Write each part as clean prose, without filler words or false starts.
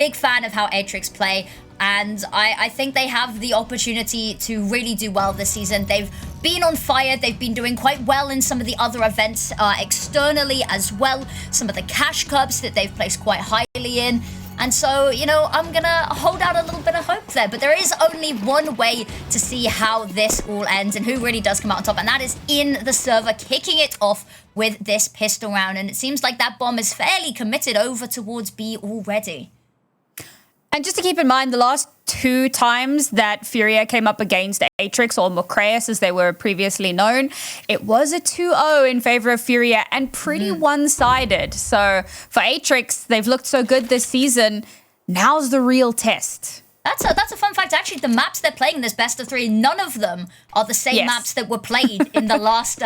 Big fan of how Atrix play, and I think they have the opportunity to really do well this season. They've been on fire. They've been doing quite well in some of the other events externally as well. Some of the cash cups that they've placed quite highly in. And so, you know, I'm gonna hold out a little bit of hope there. But there is only one way to see how this all ends and who really does come out on top. And that is in the server, kicking it off with this pistol round. And it seems like that bomb is fairly committed over towards B already. And just to keep in mind, the last 2 times that FURIA came up against Atrix, or Mocreus as they were previously known, it was a 2-0 in favor of FURIA and pretty one-sided. So for Atrix, they've looked so good this season. Now's the real test. That's a fun fact. Actually, the maps they're playing in this best of 3, none of them are the same maps that were played in the last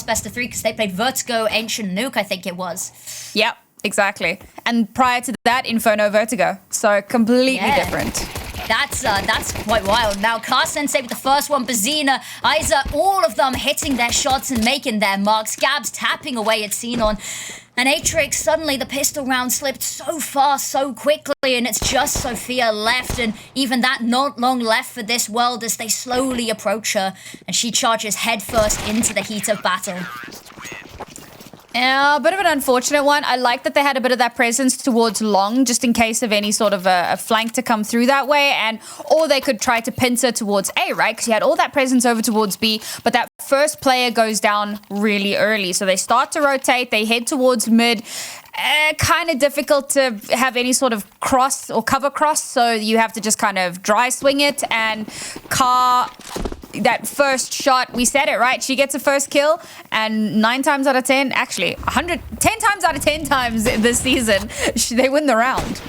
best of 3, because they played Vertigo, Ancient Nuke, I think it was. Yep. Exactly. And prior to that, Inferno Vertigo. So completely different. That's quite wild. Now, Sensei with the first one, Bazina, Isa, all of them hitting their shots and making their marks. Gabs tapping away at Xenon. And Atrix, suddenly the pistol round slipped so fast, so quickly, and it's just Sophia left, and even that not long left for this world as they slowly approach her, and she charges headfirst into the heat of battle. Yeah, a bit of an unfortunate one. I like that they had a bit of that presence towards long, just in case of any sort of a flank to come through that way, or they could try to pincer towards A, right? Because you had all that presence over towards B, but that first player goes down really early. So they start to rotate, they head towards mid. Kind of difficult to have any sort of cross or cover cross, so you have to just kind of dry swing it, and that first shot, we said it, right? She gets a first kill, and 9 times out of 10, actually 10 times out of 10 times this season, they win the round.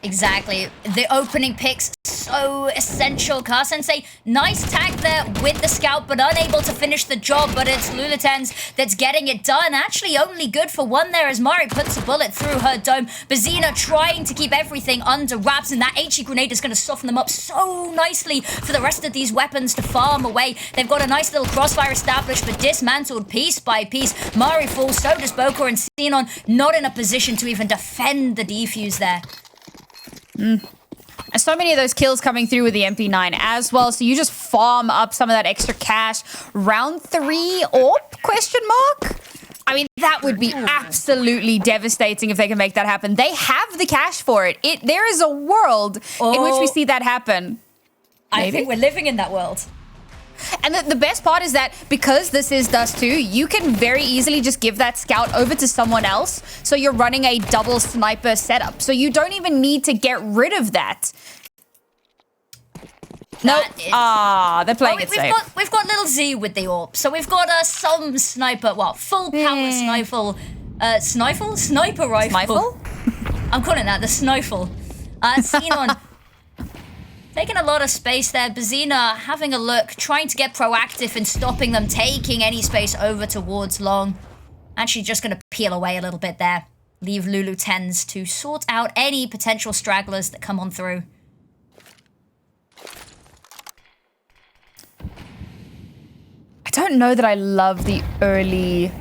Exactly. The opening picks, so essential. Sensei, nice tag there with the scout, but unable to finish the job. But it's Lulutens that's getting it done. Actually, only good for one there as Mari puts a bullet through her dome. Bazina trying to keep everything under wraps, and that HE grenade is going to soften them up so nicely for the rest of these weapons to farm away. They've got a nice little crossfire established, but dismantled piece by piece. Mari falls, so does Boko, and Xenon not in a position to even defend the defuse there. And so many of those kills coming through with the MP9 as well. So you just farm up some of that extra cash. Round 3 AWP, question mark? I mean, that would be absolutely devastating if they can make that happen. They have the cash for it. There is a world in which we see that happen. I think we're living in that world. And the best part is that because this is Dust2, you can very easily just give that scout over to someone else. So you're running a double sniper setup. So you don't even need to get rid of that. Nope. They're playing it safe. We've got little Z with the AWP. So we've got some sniper, full power sniper rifle. Snifle? I'm calling that the Snifle. Xenon. Taking a lot of space there. Bazina having a look, trying to get proactive and stopping them taking any space over towards long. Actually just going to peel away a little bit there. Leave Lulutens to sort out any potential stragglers that come on through. I don't know that I love the early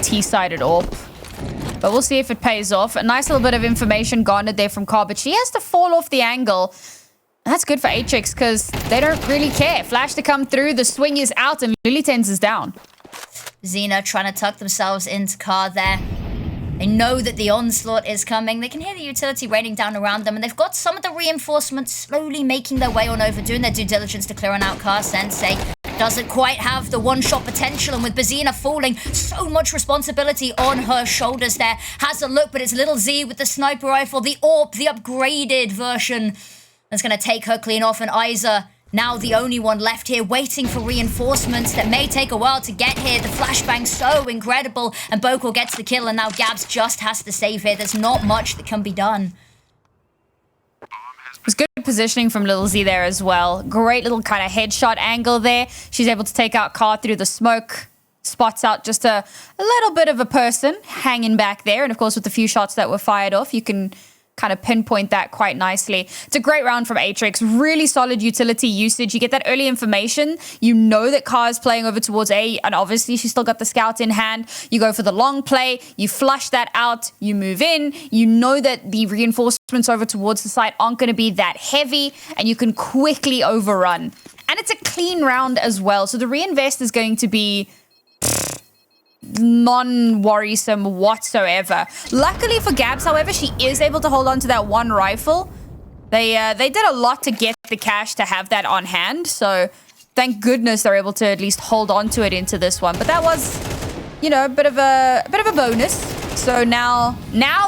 T-sided AWP, but we'll see if it pays off. A nice little bit of information garnered there from Car, but she has to fall off the angle. And that's good for Atrix because they don't really care. Flash to come through, the swing is out, and Lulutens is down. Xena trying to tuck themselves into Car there. They know that the onslaught is coming. They can hear the utility raining down around them, and they've got some of the reinforcements slowly making their way on over, doing their due diligence to clear on out Car. Sensei doesn't quite have the one-shot potential, and with Bazina falling, so much responsibility on her shoulders there. Has a look, but it's little Z with the sniper rifle, the AWP, the upgraded version. That's going to take her clean off, and Isa, now the only one left here, waiting for reinforcements that may take a while to get here. The flashbang so incredible, and Boko gets the kill, and now Gabs just has to save here. There's not much that can be done. It was good positioning from Little Z there as well. Great little kind of headshot angle there. She's able to take out Car through the smoke. Spots out just a little bit of a person hanging back there. And of course, with the few shots that were fired off, you can kind of pinpoint that quite nicely. It's a great round from Atrix. Really solid utility usage. You get that early information. You know that Ka is playing over towards A, and obviously she's still got the scout in hand. You go for the long play. You flush that out. You move in. You know that the reinforcements over towards the side aren't going to be that heavy, and you can quickly overrun. And it's a clean round as well. So the reinvest is going to be non-worrisome whatsoever. Luckily for Gabs, however, she is able to hold on to that one rifle. They did a lot to get the cash to have that on hand, so thank goodness they're able to at least hold on to it into this one. But that was, you know, a bit of a bonus. So now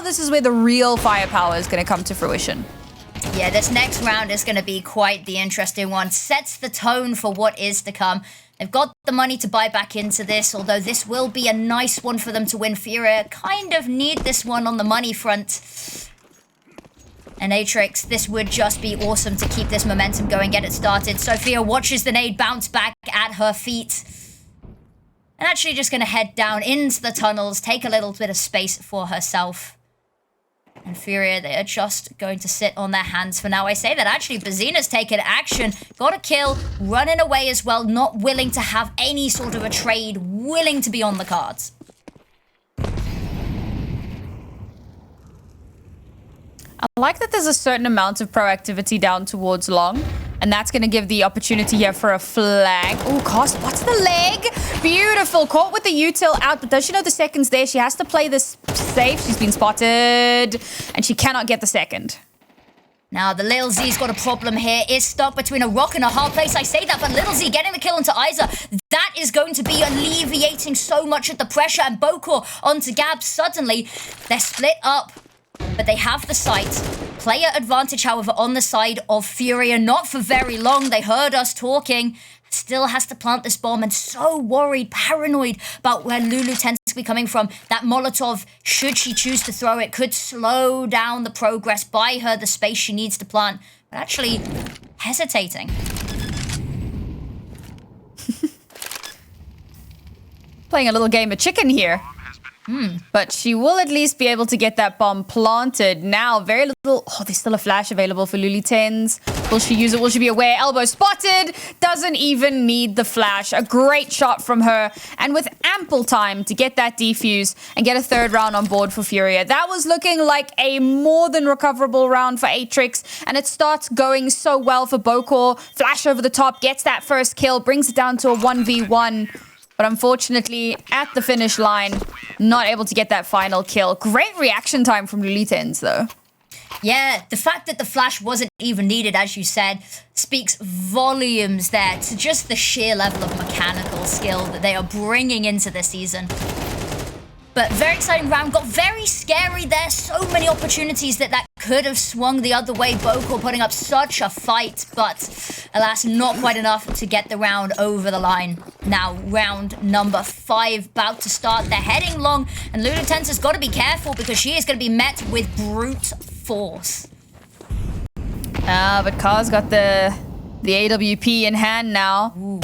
this is where the real firepower is going to come to fruition. Yeah, this next round is going to be quite the interesting one. Sets the tone for what is to come. They've got the money to buy back into this, although this will be a nice one for them to win. FURIA kind of need this one on the money front. And Atrix, this would just be awesome to keep this momentum going, get it started. Sophia watches the nade bounce back at her feet. And actually just going to head down into the tunnels, take a little bit of space for herself. And FURIA, they are just going to sit on their hands for now. I say that actually Bazina's taken action, got a kill, running away as well, not willing to have any sort of a trade, willing to be on the cards. I like that there's a certain amount of proactivity down towards long, and that's going to give the opportunity here for a flag. Oh, Cost, what's the leg? Beautiful. Caught with the util out, but does she know the second's there? She has to play this safe. She's been spotted, and she cannot get the second. Now, the Lil Z's got a problem here. Is stuck between a rock and a hard place. I say that, but Lil Z getting the kill onto Isa. That is going to be alleviating so much of the pressure. And Bokor onto Gab. Suddenly, they're split up, but they have the sight. Player advantage, however, on the side of FURIA. Not for very long. They heard us talking. Still has to plant this bomb, and so worried, paranoid about where Lulu tends to be coming from. That Molotov, should she choose to throw it, could slow down the progress, buy her the space she needs to plant, but actually hesitating. Playing a little game of chicken here. But she will at least be able to get that bomb planted. Now, very little... Oh, there's still a flash available for Luli Tens. Will she use it? Will she be aware? Elbow spotted. Doesn't even need the flash. A great shot from her. And with ample time to get that defuse and get a third round on board for FURIA. That was looking like a more than recoverable round for Atrix. And it starts going so well for Bokor. Flash over the top. Gets that first kill. Brings it down to a 1v1. But unfortunately, at the finish line, not able to get that final kill. Great reaction time from Lulitens, though. Yeah, the fact that the flash wasn't even needed, as you said, speaks volumes there to just the sheer level of mechanical skill that they are bringing into this season. But very exciting round. Got very scary there. So many opportunities that could have swung the other way. Bokor putting up such a fight, but alas, not quite enough to get the round over the line. Now, round number 5 about to start. They're heading long, and Lulitense has got to be careful because she is going to be met with brute force. But Ka's got the AWP in hand now. Ooh.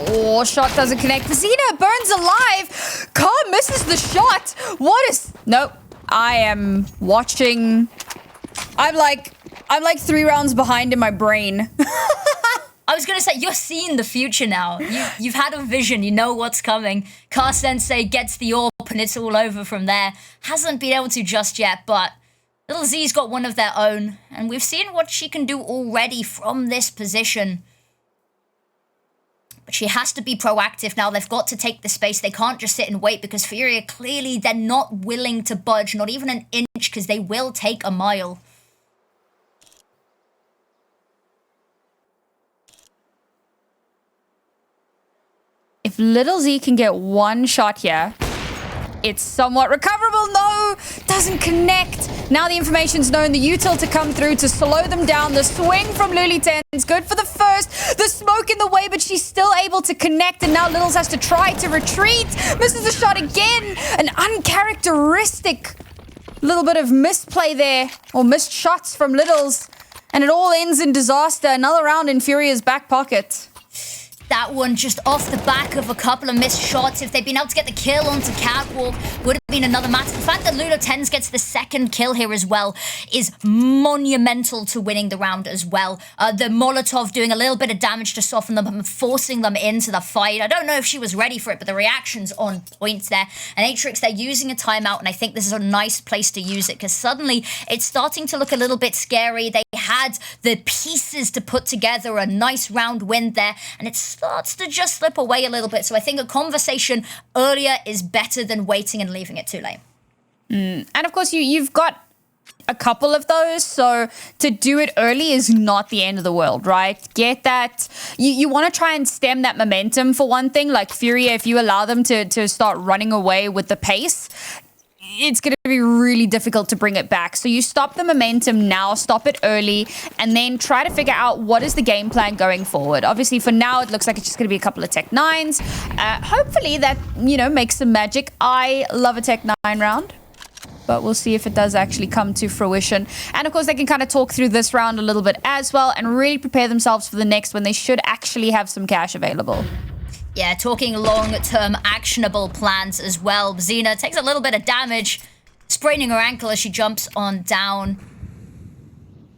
Oh, shot doesn't connect. Zena burns alive. Ka misses the shot. What is... Nope. I am watching... I'm like 3 rounds behind in my brain. I was going to say, you're seeing the future now. You've had a vision. You know what's coming. Ka Sensei gets the orb and it's all over from there. Hasn't been able to just yet, but Little Z's got one of their own. And we've seen what she can do already from this position. But she has to be proactive now. They've got to take the space. They can't just sit and wait because FURIA, clearly, they're not willing to budge. Not even an inch, because they will take a mile. If Little Z can get one shot here, it's somewhat recoverable. No, doesn't connect. Now the information's known. The util to come through to slow them down. The swing from Luliten's good for the first. The smoke in the way, but she's still able to connect. And now Littles has to try to retreat. Misses the shot again. An uncharacteristic little bit of misplay there, or missed shots from Littles. And it all ends in disaster. Another round in FURIA's back pocket. That one just off the back of a couple of missed shots. If they'd been able to get the kill onto Catwalk, would have been another matter. The fact that Lulu Tens gets the second kill here as well is monumental to winning the round as well. The Molotov doing a little bit of damage to soften them and forcing them into the fight. I don't know if she was ready for it, but the reaction's on point there. And Atrix, they're using a timeout, and I think this is a nice place to use it because suddenly it's starting to look a little bit scary. They had the pieces to put together a nice round win there, and it starts to just slip away a little bit. So I think a conversation earlier is better than waiting and leaving it too late. And of course, you've got a couple of those, so to do it early is not the end of the world, right? Get that. You want to try and stem that momentum for one thing, like FURIA, if you allow them to start running away with the pace, it's going to be really difficult to bring it back. So you stop the momentum now, stop it early, and then try to figure out what is the game plan going forward. Obviously, for now, it looks like it's just going to be a couple of Tech 9s. Hopefully that, makes some magic. I love a Tech 9 round, but we'll see if it does actually come to fruition. And of course, they can kind of talk through this round a little bit as well and really prepare themselves for the next when they should actually have some cash available. Yeah, talking long-term actionable plans as well. Xena takes a little bit of damage, spraining her ankle as she jumps on down.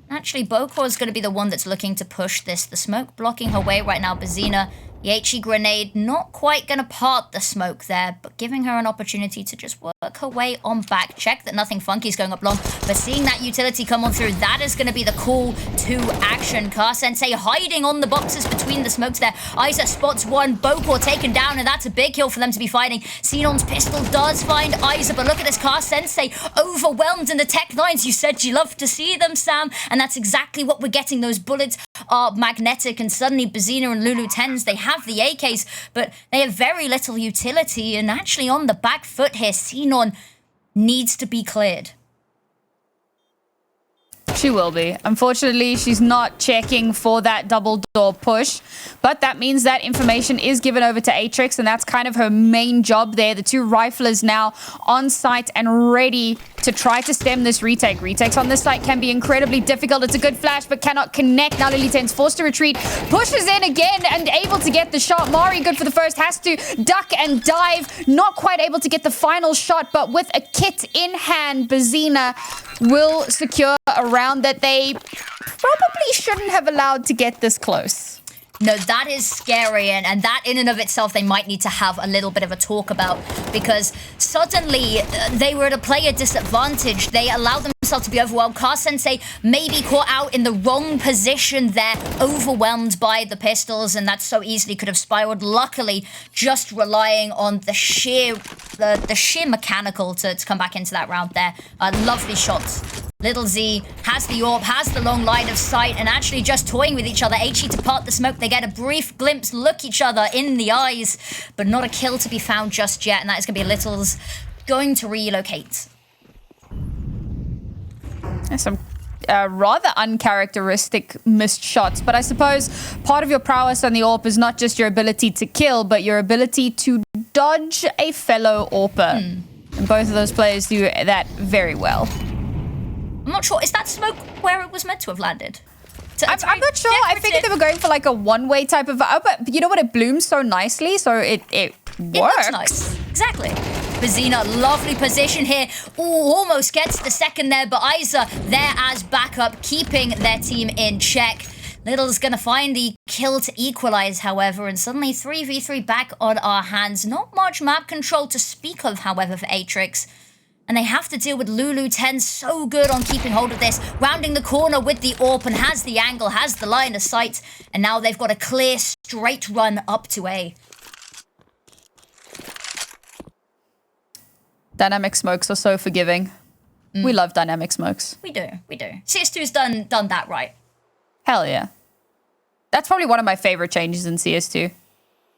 Actually, Bokor is going to be the one that's looking to push this. The smoke blocking her way right now, but Xena, the HE grenade not quite going to part the smoke there, but giving her an opportunity to just work her way on back. Check that nothing funky is going up long, but seeing that utility come on through, that is going to be the call to action. Car Sensei hiding on the boxes between the smokes there. Isa spots one, Bokor taken down, and that's a big kill for them to be fighting. Xenon's pistol does find Isa, but look at this Car Sensei overwhelmed in the Tech 9s. You said you loved to see them, Sam, and that's exactly what we're getting. Those bullets are magnetic, and suddenly Bazina and Lulu Tens, they have the AKs, but they have very little utility, and actually on the back foot here, Xenon needs to be cleared. She will be. Unfortunately, she's not checking for that double door push, but that means that information is given over to Atrix, and that's kind of her main job there. The two riflers now on site and ready to try to stem this retake. Retakes on this site can be incredibly difficult. It's a good flash, but cannot connect. Now Lily Ten's forced to retreat, pushes in again and able to get the shot. Mari, good for the first, has to duck and dive. Not quite able to get the final shot, but with a kit in hand, Bazina will secure a round that they probably shouldn't have allowed to get this close. No, that is scary, and that in and of itself they might need to have a little bit of a talk about, because suddenly they were at a player disadvantage. They allowed themselves to be overwhelmed. Car Sensei maybe caught out in the wrong position there, overwhelmed by the pistols, and that so easily could have spiraled. Luckily, just relying on the sheer mechanical to come back into that round there. Lovely shots. Little Z has the AWP, has the long line of sight, and actually just toying with each other. HE to part the smoke. They get a brief glimpse, look each other in the eyes, but not a kill to be found just yet, and that is going to be Little's going to relocate. There's some rather uncharacteristic missed shots, but I suppose part of your prowess on the AWP is not just your ability to kill, but your ability to dodge a fellow AWPer. And both of those players do that very well. I'm not sure. Is that smoke where it was meant to have landed? I'm not sure. I figured they were going for like a one-way type of... Oh, but you know what? It blooms so nicely, so it works. It looks nice. Exactly. Bazina, lovely position here. Ooh, almost gets the second there, but Isa there as backup, keeping their team in check. Little's going to find the kill to equalize, however, and suddenly 3v3 back on our hands. Not much map control to speak of, however, for Atrix. And they have to deal with Lulu 10, so good on keeping hold of this. Rounding the corner with the AWP and has the angle, has the line of sight. And now they've got a clear, straight run up to A. Dynamic smokes are so forgiving. We love dynamic smokes. We do. CS2's done that right. Hell yeah. That's probably one of my favorite changes in CS2.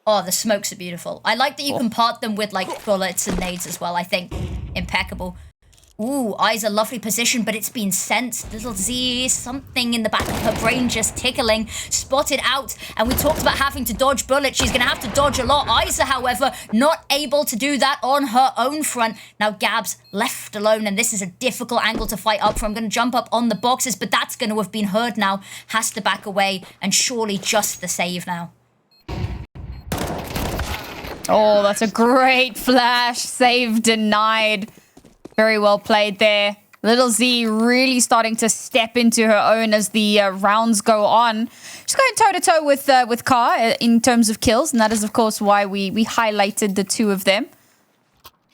Oh, the smokes are beautiful. I like that you can part them with, like, bullets and nades as well, I think. Impeccable. Ooh, Isa, lovely position, but it's been sensed. Little Z, something in the back of her brain just tickling. Spotted out, and we talked about having to dodge bullets. She's going to have to dodge a lot. Isa, however, not able to do that on her own front. Now Gab's left alone, and this is a difficult angle to fight up from. Going to jump up on the boxes, but that's going to have been heard now. Has to back away, and surely just the save now. Oh, that's a great flash. Save denied. Very well played there. Little Z really starting to step into her own as the rounds go on. She's going toe-to-toe with Car in terms of kills, and that is, of course, why we highlighted the two of them.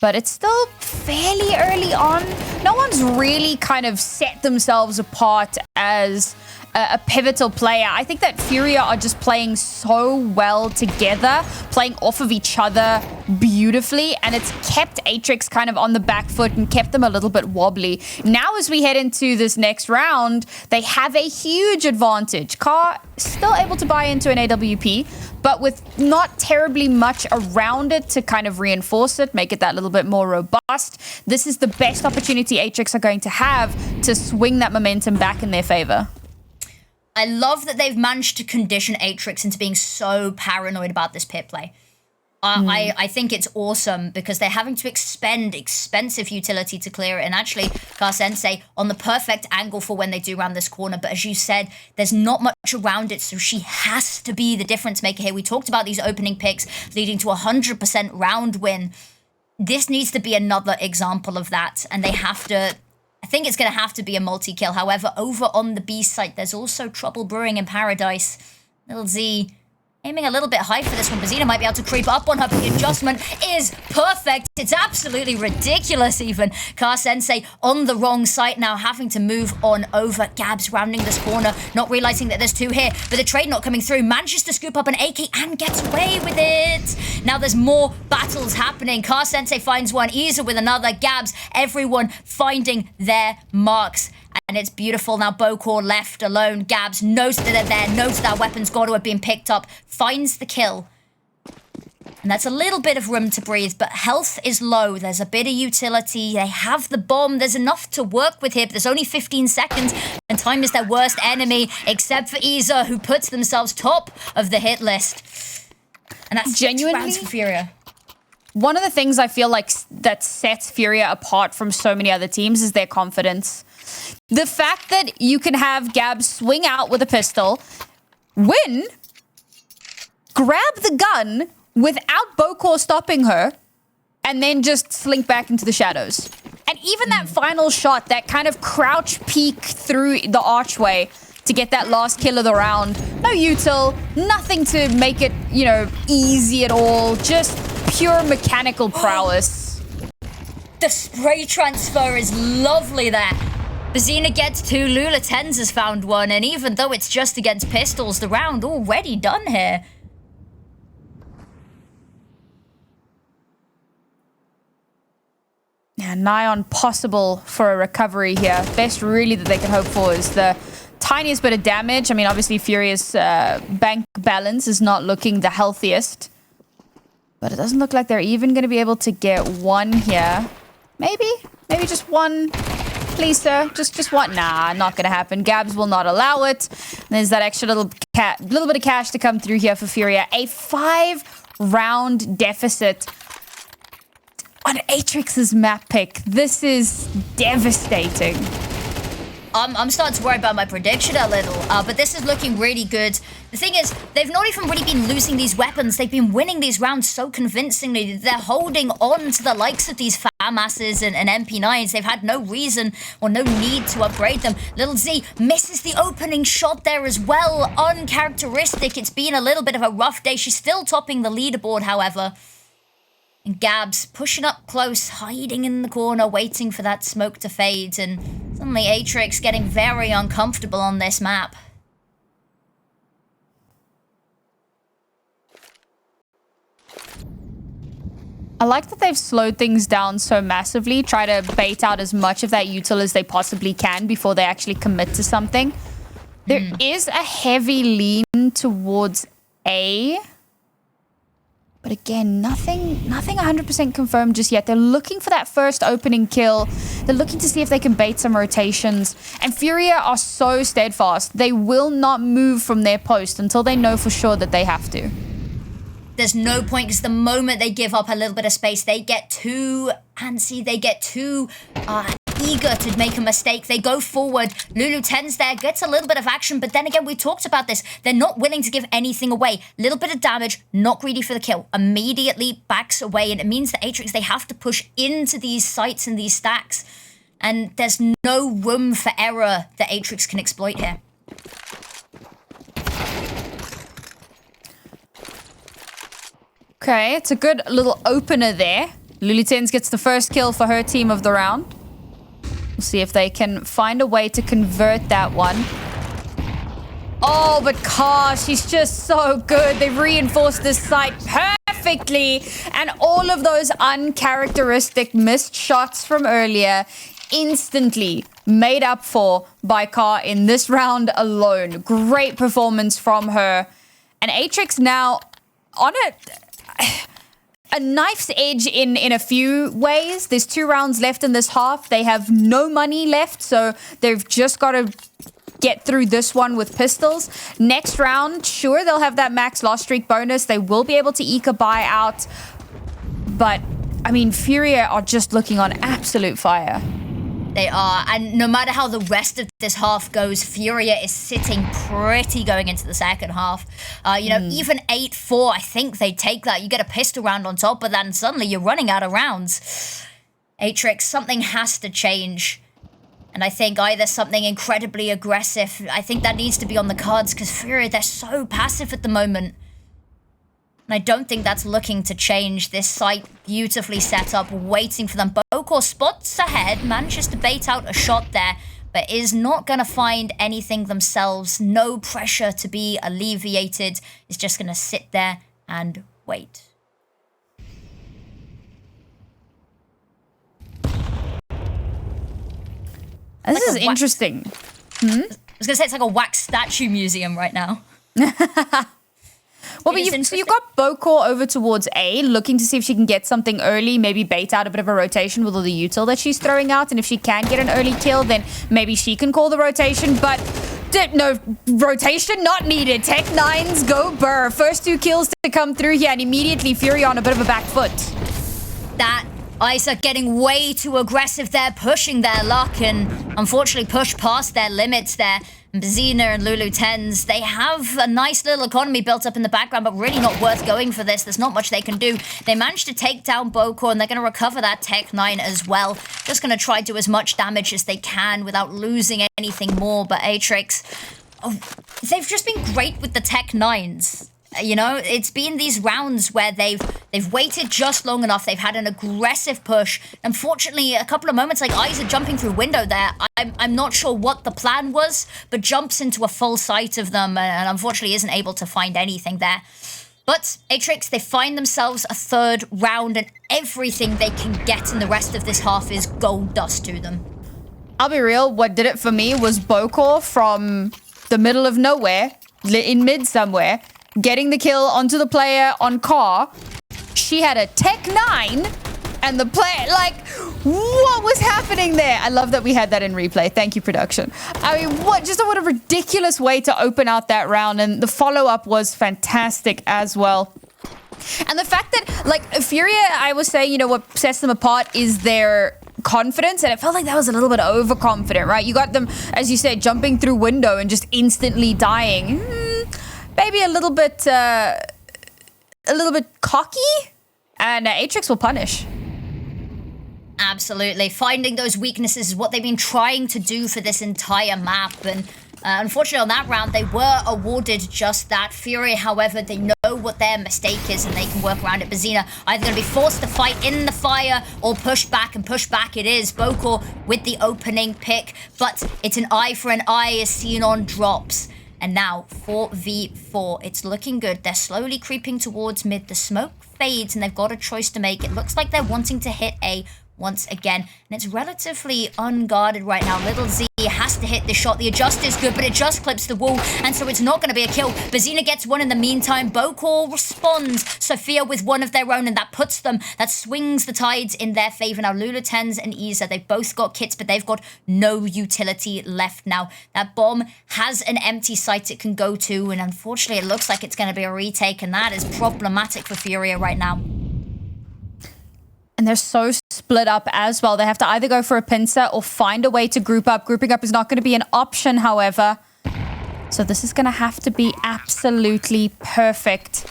But it's still fairly early on. No one's really kind of set themselves apart as a pivotal player. I think that FURIA are just playing so well together, playing off of each other beautifully, and it's kept Atrix kind of on the back foot and kept them a little bit wobbly. Now, as we head into this next round, they have a huge advantage. Car still able to buy into an AWP, but with not terribly much around it to kind of reinforce it, make it that little bit more robust. This is the best opportunity Atrix are going to have to swing that momentum back in their favor. I love that they've managed to condition Atrix into being so paranoid about this pit play. I think it's awesome because they're having to expend expensive utility to clear it. And actually, Car-sensei on the perfect angle for when they do round this corner. But as you said, there's not much around it, so she has to be the difference maker here. We talked about these opening picks leading to a 100% round win. This needs to be another example of that. And they have to... I think it's going to have to be a multi-kill. However, over on the B site, there's also trouble brewing in Paradise. Little Z aiming a little bit high for this one. Bazina might be able to creep up on her, but the adjustment is perfect. It's absolutely ridiculous even. Car-sensei on the wrong site now, having to move on over. Gabs rounding this corner, not realizing that there's two here, but the trade not coming through. Manages to scoop up an AK and gets away with it. Now there's more battles happening. Car-sensei finds one, Isa with another. Gabs, everyone finding their marks. And it's beautiful. Now Bokor left alone. Gabs knows that they're there, knows that weapon's got to have been picked up, finds the kill. And that's a little bit of room to breathe, but health is low. There's a bit of utility. They have the bomb. There's enough to work with here, but there's only 15 seconds, and time is their worst enemy, except for Isa, who puts themselves top of the hit list. And that's genuinely 6 rounds for FURIA. One of the things I feel like that sets FURIA apart from so many other teams is their confidence. The fact that you can have Gabs swing out with a pistol, win, grab the gun without Bokor stopping her, and then just slink back into the shadows. And even that final shot, that kind of crouch peek through the archway to get that last kill of the round. No util, nothing to make it, you know, easy at all. Just pure mechanical prowess. The spray transfer is lovely there. Bazina gets two, Lula Tens has found one, and even though it's just against pistols, the round already done here. Yeah, nigh on possible for a recovery here. Best really that they can hope for is the tiniest bit of damage. I mean, obviously FURIA's bank balance is not looking the healthiest. But it doesn't look like they're even going to be able to get one here. Maybe just one. Please, sir. Just one. Nah, not going to happen. Gabs will not allow it. And there's that extra little bit of cash to come through here for FURIA. A 5-round deficit on Atrix's map pick. This is devastating. I'm starting to worry about my prediction a little, but this is looking really good. The thing is, they've not even really been losing these weapons. They've been winning these rounds so convincingly. They're holding on to the likes of these FAMASs and MP9s. They've had no reason or no need to upgrade them. Little Z misses the opening shot there as well. Uncharacteristic. It's been a little bit of a rough day. She's still topping the leaderboard, however. And Gabs pushing up close, hiding in the corner, waiting for that smoke to fade. And suddenly Atrix getting very uncomfortable on this map. I like that they've slowed things down so massively, try to bait out as much of that util as they possibly can before they actually commit to something. There is a heavy lean towards A. But again, nothing 100% confirmed just yet. They're looking for that first opening kill. They're looking to see if they can bait some rotations. And FURIA are so steadfast. They will not move from their post until they know for sure that they have to. There's no point, because the moment they give up a little bit of space, they get too antsy, they get too eager to make a mistake. They go forward. Lulu 10's there, gets a little bit of action, but then again, we talked about this. They're not willing to give anything away. Little bit of damage, not greedy for the kill. Immediately backs away, and it means that Atrix, they have to push into these sites and these stacks. And there's no room for error that Atrix can exploit here. Okay, it's a good little opener there. Lulu10 gets the first kill for her team of the round. We'll see if they can find a way to convert that one. Oh, but Car, she's just so good. They've reinforced this site perfectly. And all of those uncharacteristic missed shots from earlier instantly made up for by Car in this round alone. Great performance from her. And Atrix now on a knife's edge in a few ways. There's 2 rounds left in this half. They have no money left, so they've just got to get through this one with pistols. Next round, sure, they'll have that max loss streak bonus. They will be able to eke a buy out. But, I mean, FURIA are just looking on absolute fire. They are, and no matter how the rest of this half goes, FURIA is sitting pretty going into the second half. Even 8-4, I think they take that. You get a pistol round on top, but then suddenly you're running out of rounds. Atrix, something has to change. And I think either something incredibly aggressive, I think that needs to be on the cards, because FURIA, they're so passive at the moment. And I don't think that's looking to change. This site beautifully set up, waiting for them. Bokor spots ahead, manages to bait out a shot there, but is not going to find anything themselves. No pressure to be alleviated. Is just going to sit there and wait. This is interesting. I was going to say it's like a wax statue museum right now. Well, but you've got Bokor over towards A, looking to see if she can get something early, maybe bait out a bit of a rotation with all the util that she's throwing out. And if she can get an early kill, then maybe she can call the rotation. But no, rotation not needed. Tech 9s go burr. First 2 kills to come through here, and immediately FURIA on a bit of a back foot. That Isa getting way too aggressive there, pushing their luck, and unfortunately pushed past their limits there. Bazina and Lulu 10s, they have a nice little economy built up in the background, but really not worth going for this. There's not much they can do. They managed to take down Bokor, and they're going to recover that Tech 9 as well. Just going to try to do as much damage as they can without losing anything more. But Atrix, they've just been great with the Tech 9s. You know, it's been these rounds where they've waited just long enough. They've had an aggressive push. Unfortunately, a couple of moments like Isa jumping through window there. I'm not sure what the plan was, but jumps into a full sight of them and unfortunately isn't able to find anything there. But Atrix, they find themselves a 3rd round, and everything they can get in the rest of this half is gold dust to them. I'll be real, what did it for me was Bokor from the middle of nowhere, in mid somewhere, getting the kill onto the player on Car. She had a Tech 9, and the player, like, what was happening there? I love that we had that in replay. Thank you, production. I mean, what a ridiculous way to open out that round, and the follow-up was fantastic as well. And the fact that, like, FURIA, I was saying, you know, what sets them apart is their confidence, and it felt like that was a little bit overconfident, right? You got them, as you said, jumping through window and just instantly dying. Maybe a little bit cocky, and Atrix will punish. Absolutely. Finding those weaknesses is what they've been trying to do for this entire map, and unfortunately on that round they were awarded just that. FURIA, however, they know what their mistake is and they can work around it. Bazina either going to be forced to fight in the fire or push back, and push back it is. Bokor with the opening pick, but it's an eye for an eye as seen on drops. And now, 4v4. It's looking good. They're slowly creeping towards mid. The smoke fades, and they've got a choice to make. It looks like they're wanting to hit A once again. And it's relatively unguarded right now. Little Z has to hit the shot. The adjust is good, but it just clips the wall, and so it's not going to be a kill. Bazina gets one in the meantime. Bokor responds. Sophia with one of their own, and that swings the tides in their favor. Now, Lulu 10s and Isa, they've both got kits, but they've got no utility left now. That bomb has an empty site it can go to, and unfortunately, it looks like it's going to be a retake, and that is problematic for FURIA right now. And they're so split up as well. They have to either go for a pincer or find a way to group up. Grouping up is not going to be an option, however. So this is going to have to be absolutely perfect.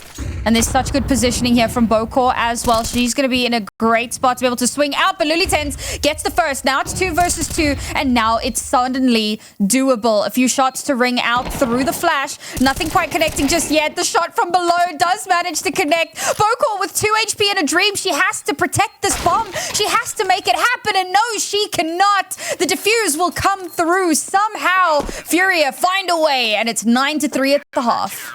And there's such good positioning here from Bokor as well. She's going to be in a great spot to be able to swing out. But Lulitens gets the first. Now it's 2 versus 2. And now it's suddenly doable. A few shots to ring out through the flash. Nothing quite connecting just yet. The shot from below does manage to connect. Bokor with 2 HP and a dream. She has to protect this bomb. She has to make it happen. And no, she cannot. The defuse will come through somehow. Furia find a way. And it's 9-3 at the half.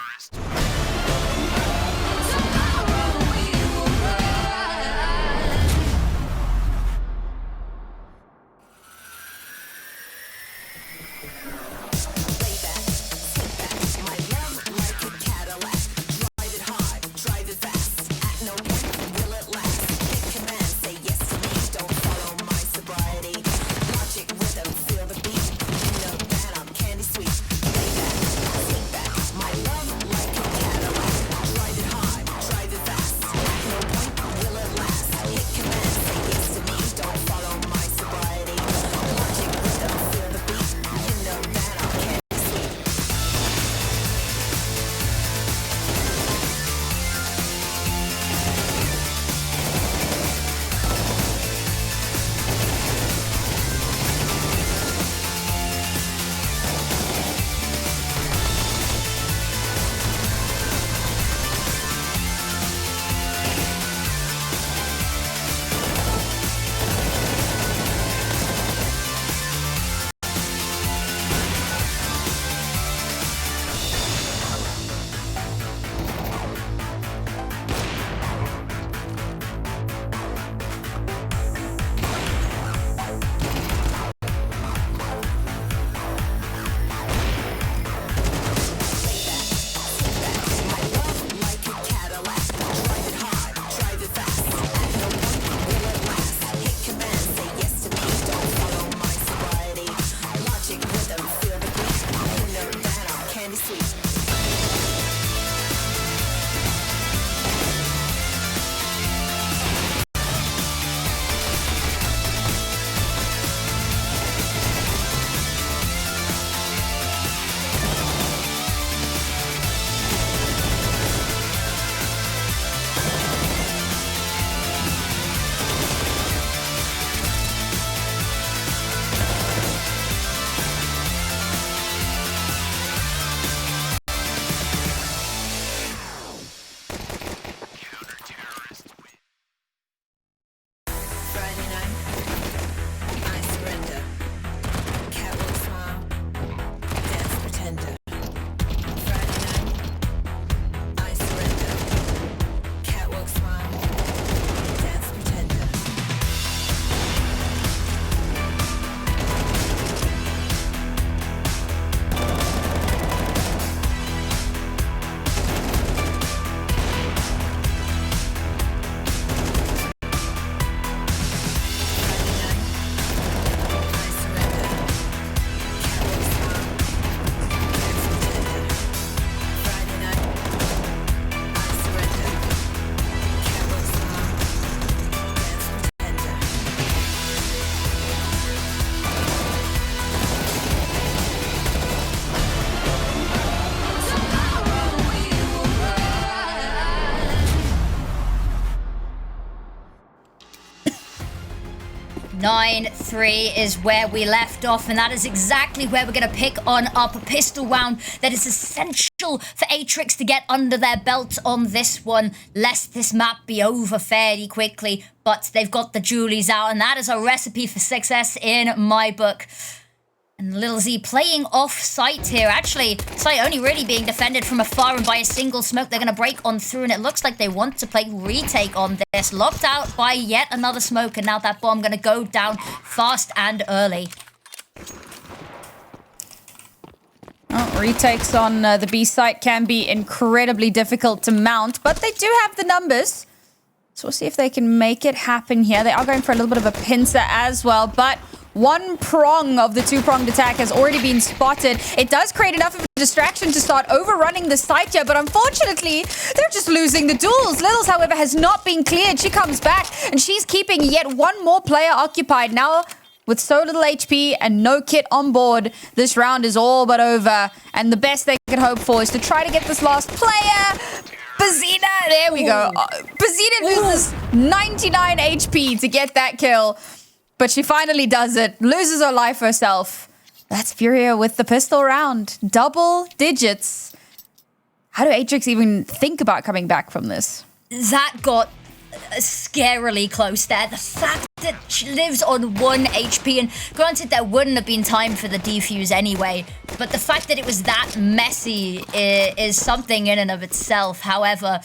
Nine 3 is where we left off, and that is exactly where we're going to pick on up a pistol round that is essential for Atrix to get under their belt on this one, lest this map be over fairly quickly. But they've got the Julies out, and that is a recipe for success in my book. And Lil Z playing off-site here. Actually, site only really being defended from afar, and by a single smoke, they're going to break on through, and it looks like they want to play retake on this. Locked out by yet another smoke, and now that bomb going to go down fast and early. Oh, retakes on the B site can be incredibly difficult to mount, but they do have the numbers. So we'll see if they can make it happen here. They are going for a little bit of a pincer as well, but One prong of the two-pronged attack has already been spotted. It does create enough of a distraction to start overrunning the site here, but unfortunately, they're just losing the duels. Littles, however, has not been cleared. She comes back, and she's keeping yet one more player occupied. Now, with so little HP and no kit on board, this round is all but over. And the best they could hope for is to try to get this last player. Bazina, there we go. Bazina loses 99 HP to get that kill. But she finally does it. Loses her life herself. That's FURIA with the pistol round. Double digits. How do Atrix even think about coming back from this? That got scarily close there. The fact that she lives on 1 HP, and granted there wouldn't have been time for the defuse anyway, but the fact that it was that messy is something in and of itself. However,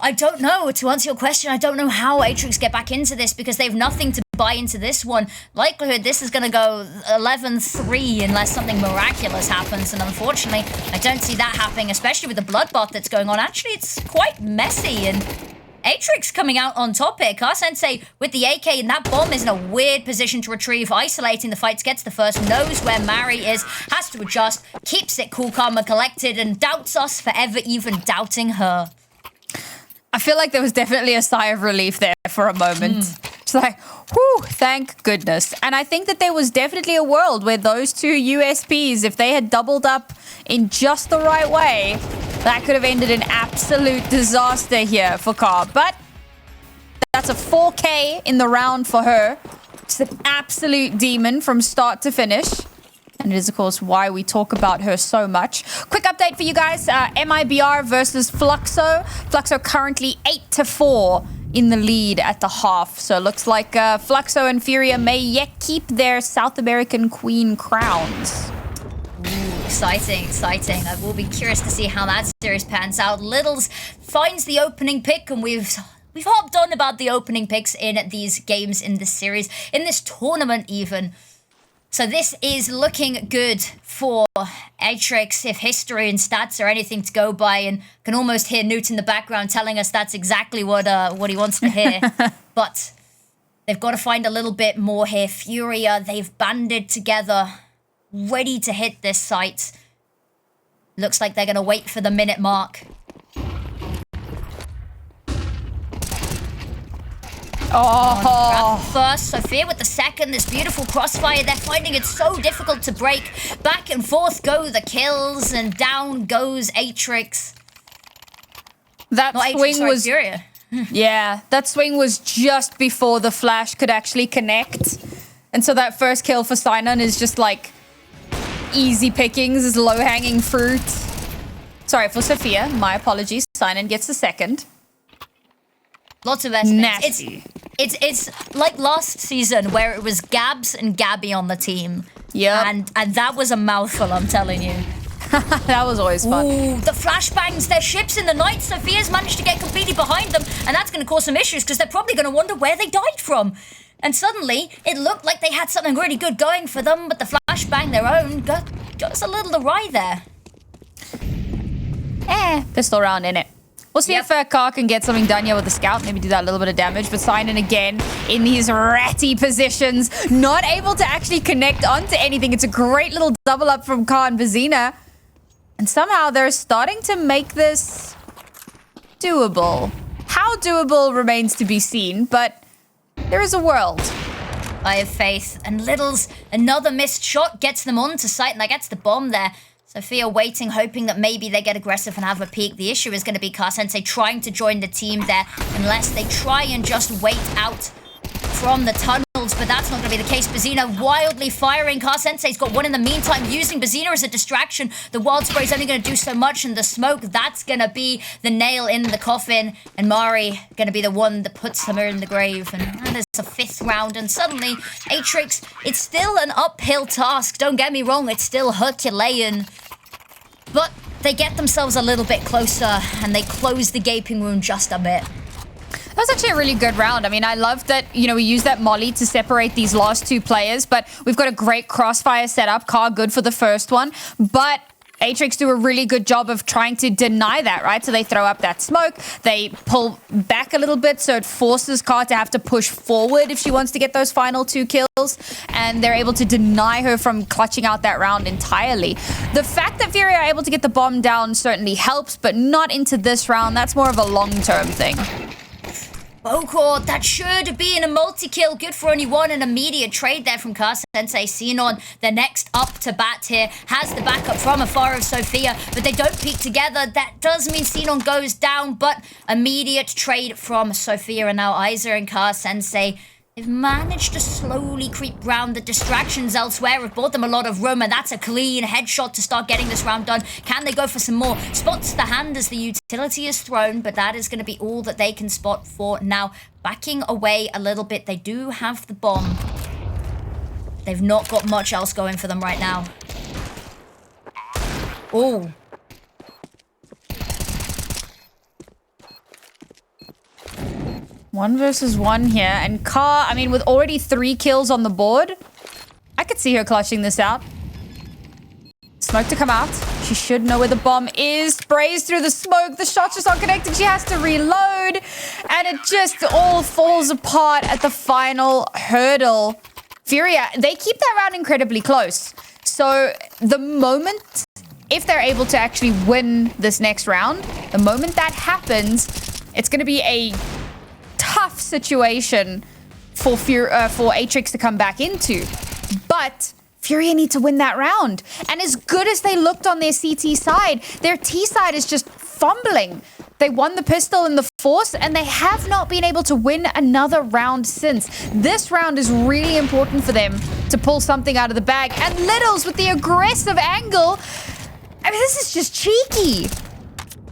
I don't know. To answer your question, I don't know how Atrix get back into this because they have nothing to buy into this one. Likelihood this is going to go 11-3 unless something miraculous happens, and unfortunately, I don't see that happening, especially with the bloodbath that's going on. Actually, it's quite messy, and Atrix coming out on top here. Sensei with the AK, and that bomb is in a weird position to retrieve, isolating the fights, gets the first, knows where Mari is, has to adjust, keeps it cool, calm, and collected, and doubts us for ever even doubting her. I feel like there was definitely a sigh of relief there for a moment. It's like, whew, thank goodness. And I think that there was definitely a world where those two USPs, if they had doubled up in just the right way, that could have ended in absolute disaster here for Car. But that's a 4K in the round for her. It's an absolute demon from start to finish. And it is, of course, why we talk about her so much. Quick update for you guys. MIBR versus Fluxo. Fluxo currently 8-4 in the lead at the half. So it looks like Fluxo and FURIA may yet keep their South American Queen crowns. Ooh, exciting, exciting. I will be curious to see how that series pans out. Littles finds the opening pick, and we've hopped on about the opening picks in these games in this series, in this tournament even. So this is looking good for Atrix if history and stats are anything to go by, and can almost hear Newt in the background telling us that's exactly what he wants to hear. But they've got to find a little bit more here. FURIA, they've banded together, ready to hit this site. Looks like they're going to wait for the minute mark. Oh, First, Sophia with the second. This beautiful crossfire. They're finding it so difficult to break. Back and forth go the kills, and down goes Atrix. that swing was FURIA. Yeah, that swing was just before the flash could actually connect. And so that first kill for Sinon is just like easy pickings, is low-hanging fruit. Sorry, for Sophia, my apologies. Sinon gets the second. Lots of estimates. Nasty. It's like last season where it was Gabs and Gabby on the team. Yeah. And that was a mouthful, I'm telling you. That was always fun. Ooh, the flashbangs, their ships in the night. Sophia's managed to get completely behind them, and that's going to cause some issues because they're probably going to wonder where they died from. And suddenly, it looked like they had something really good going for them, but the flashbang, their own, got us a little awry there. Pistol round in it. We'll see if Car can get something done here with the scout. Maybe do that little bit of damage. But Sinon again in these ratty positions. Not able to actually connect onto anything. It's a great little double up from Car and Bazina. And somehow they're starting to make this doable. How doable remains to be seen. But there is a world. I have faith. And Little's another missed shot gets them onto site, and that gets the bomb there. Sophia waiting, hoping that maybe they get aggressive and have a peek. The issue is going to be Sensei trying to join the team there, unless they try and just wait out from the tunnels, but that's not going to be the case. Bazina wildly firing. Sensei's got one in the meantime, using Bazina as a distraction. The wild spray is only going to do so much, and the smoke, that's going to be the nail in the coffin, and Mari going to be the one that puts her in the grave. And there's a 5th round, and suddenly Atrix, it's still an uphill task. Don't get me wrong, it's still Herculean. But they get themselves a little bit closer, and they close the gaping wound just a bit. That was actually a really good round. I mean, I love that, we use that molly to separate these last two players, but we've got a great crossfire set up. Car good for the first one, but Atrix do a really good job of trying to deny that, right? So they throw up that smoke, they pull back a little bit, so it forces Car to have to push forward if she wants to get those final 2 kills, and they're able to deny her from clutching out that round entirely. The fact that FURIA are able to get the bomb down certainly helps, but not into this round. That's more of a long-term thing. Bokor, that should have been a multi-kill. Good for only one. An immediate trade there from Car Sensei. Xenon, the next up to bat here, has the backup from afar of Sophia, but they don't peek together. That does mean Xenon goes down, but immediate trade from Sophia. And now Isa and Car Sensei, they've managed to slowly creep round. The distractions elsewhere have bought them a lot of room, and that's a clean headshot to start getting this round done. Can they go for some more? Spots the hand as the utility is thrown, but that is going to be all that they can spot for now. Backing away a little bit. They do have the bomb. They've not got much else going for them right now. Oh. 1 versus 1 here, and Car, I mean, with already 3 kills on the board, I could see her clutching this out. Smoke to come out. She should know where the bomb is. Sprays through the smoke. The shots just aren't connected. She has to reload, and it just all falls apart at the final hurdle. FURIA, they keep that round incredibly close. So the moment, if they're able to actually win this next round, the moment that happens, it's going to be a tough situation for Atrix to come back into. But FURIA need to win that round. And as good as they looked on their CT side, their T side is just fumbling. They won the pistol and the force, and they have not been able to win another round since. This round is really important for them to pull something out of the bag. And Littles with the aggressive angle. I mean, this is just cheeky.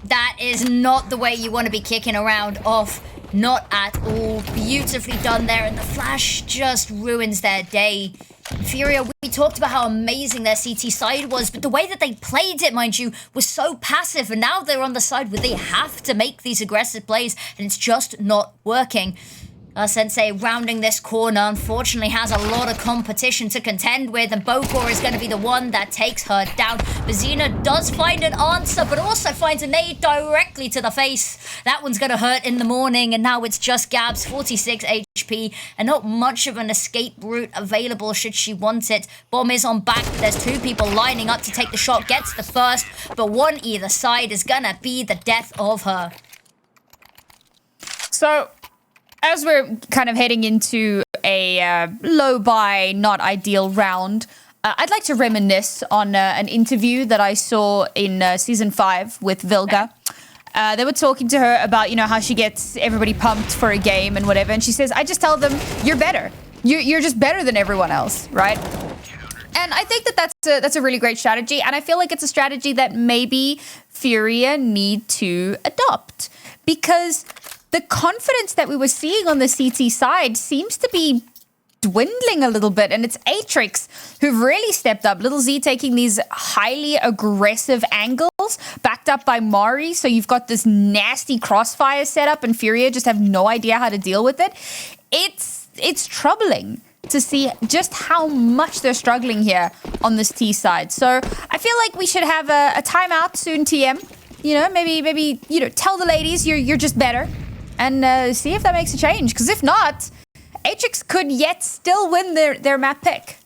That is not the way you want to be kicking a round off. Not at all. Beautifully done there, and the flash just ruins their day. FURIA, we talked about how amazing their CT side was, but the way that they played it, mind you, was so passive, and now they're on the side where they have to make these aggressive plays, and it's just not working. Sensei rounding this corner, unfortunately has a lot of competition to contend with, and Bokor is going to be the one that takes her down. Bazina does find an answer, but also finds a nade directly to the face. That one's going to hurt in the morning, and now it's just Gabs, 46 HP, and not much of an escape route available should she want it. Bomb is on back, but there's 2 people lining up to take the shot, gets the first, but one either side is going to be the death of her. So, as we're kind of heading into a low-buy, not ideal round, I'd like to reminisce on an interview that I saw in Season 5 with Vilga. They were talking to her about, you know, how she gets everybody pumped for a game and whatever, and she says, I just tell them, you're better. You're just better than everyone else, right? And I think that that's a really great strategy, and I feel like it's a strategy that maybe FURIA need to adopt, because the confidence that we were seeing on the CT side seems to be dwindling a little bit, and it's Atrix who've really stepped up. Little Z taking these highly aggressive angles, backed up by Mari, so you've got this nasty crossfire setup, and FURIA just have no idea how to deal with it. It's troubling to see just how much they're struggling here on this T side. So I feel like we should have a timeout soon, TM. You know, maybe you know, tell the ladies you're just better, and see if that makes a change. Because if not, Atrix could yet still win their map pick.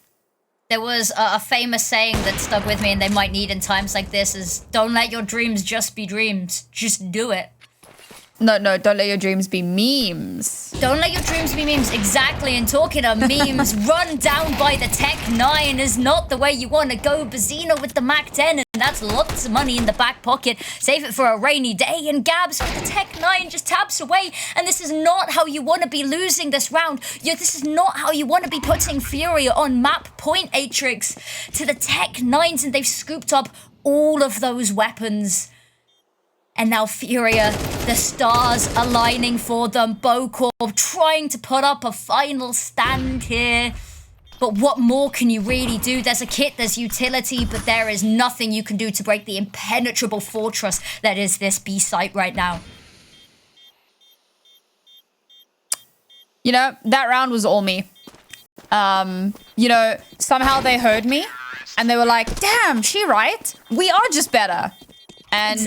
There was a famous saying that stuck with me, and they might need in times like this, is don't let your dreams just be dreams. Just do it. No, don't let your dreams be memes. Don't let your dreams be memes. Exactly. And talking of memes, run down by the Tech 9 is not the way you want to go. Bazina with the Mac 10, and that's lots of money in the back pocket. Save it for a rainy day. And Gabs with the Tech 9 just taps away. And this is not how you want to be losing this round. This is not how you want to be putting FURIA on map point, Atrix, to the Tech 9s. And they've scooped up all of those weapons. And now FURIA, the stars aligning for them. Bokor trying to put up a final stand here. But what more can you really do? There's a kit, there's utility, but there is nothing you can do to break the impenetrable fortress that is this B site right now. You know, that round was all me. You know, somehow they heard me and they were like, damn, she right. We are just better. And,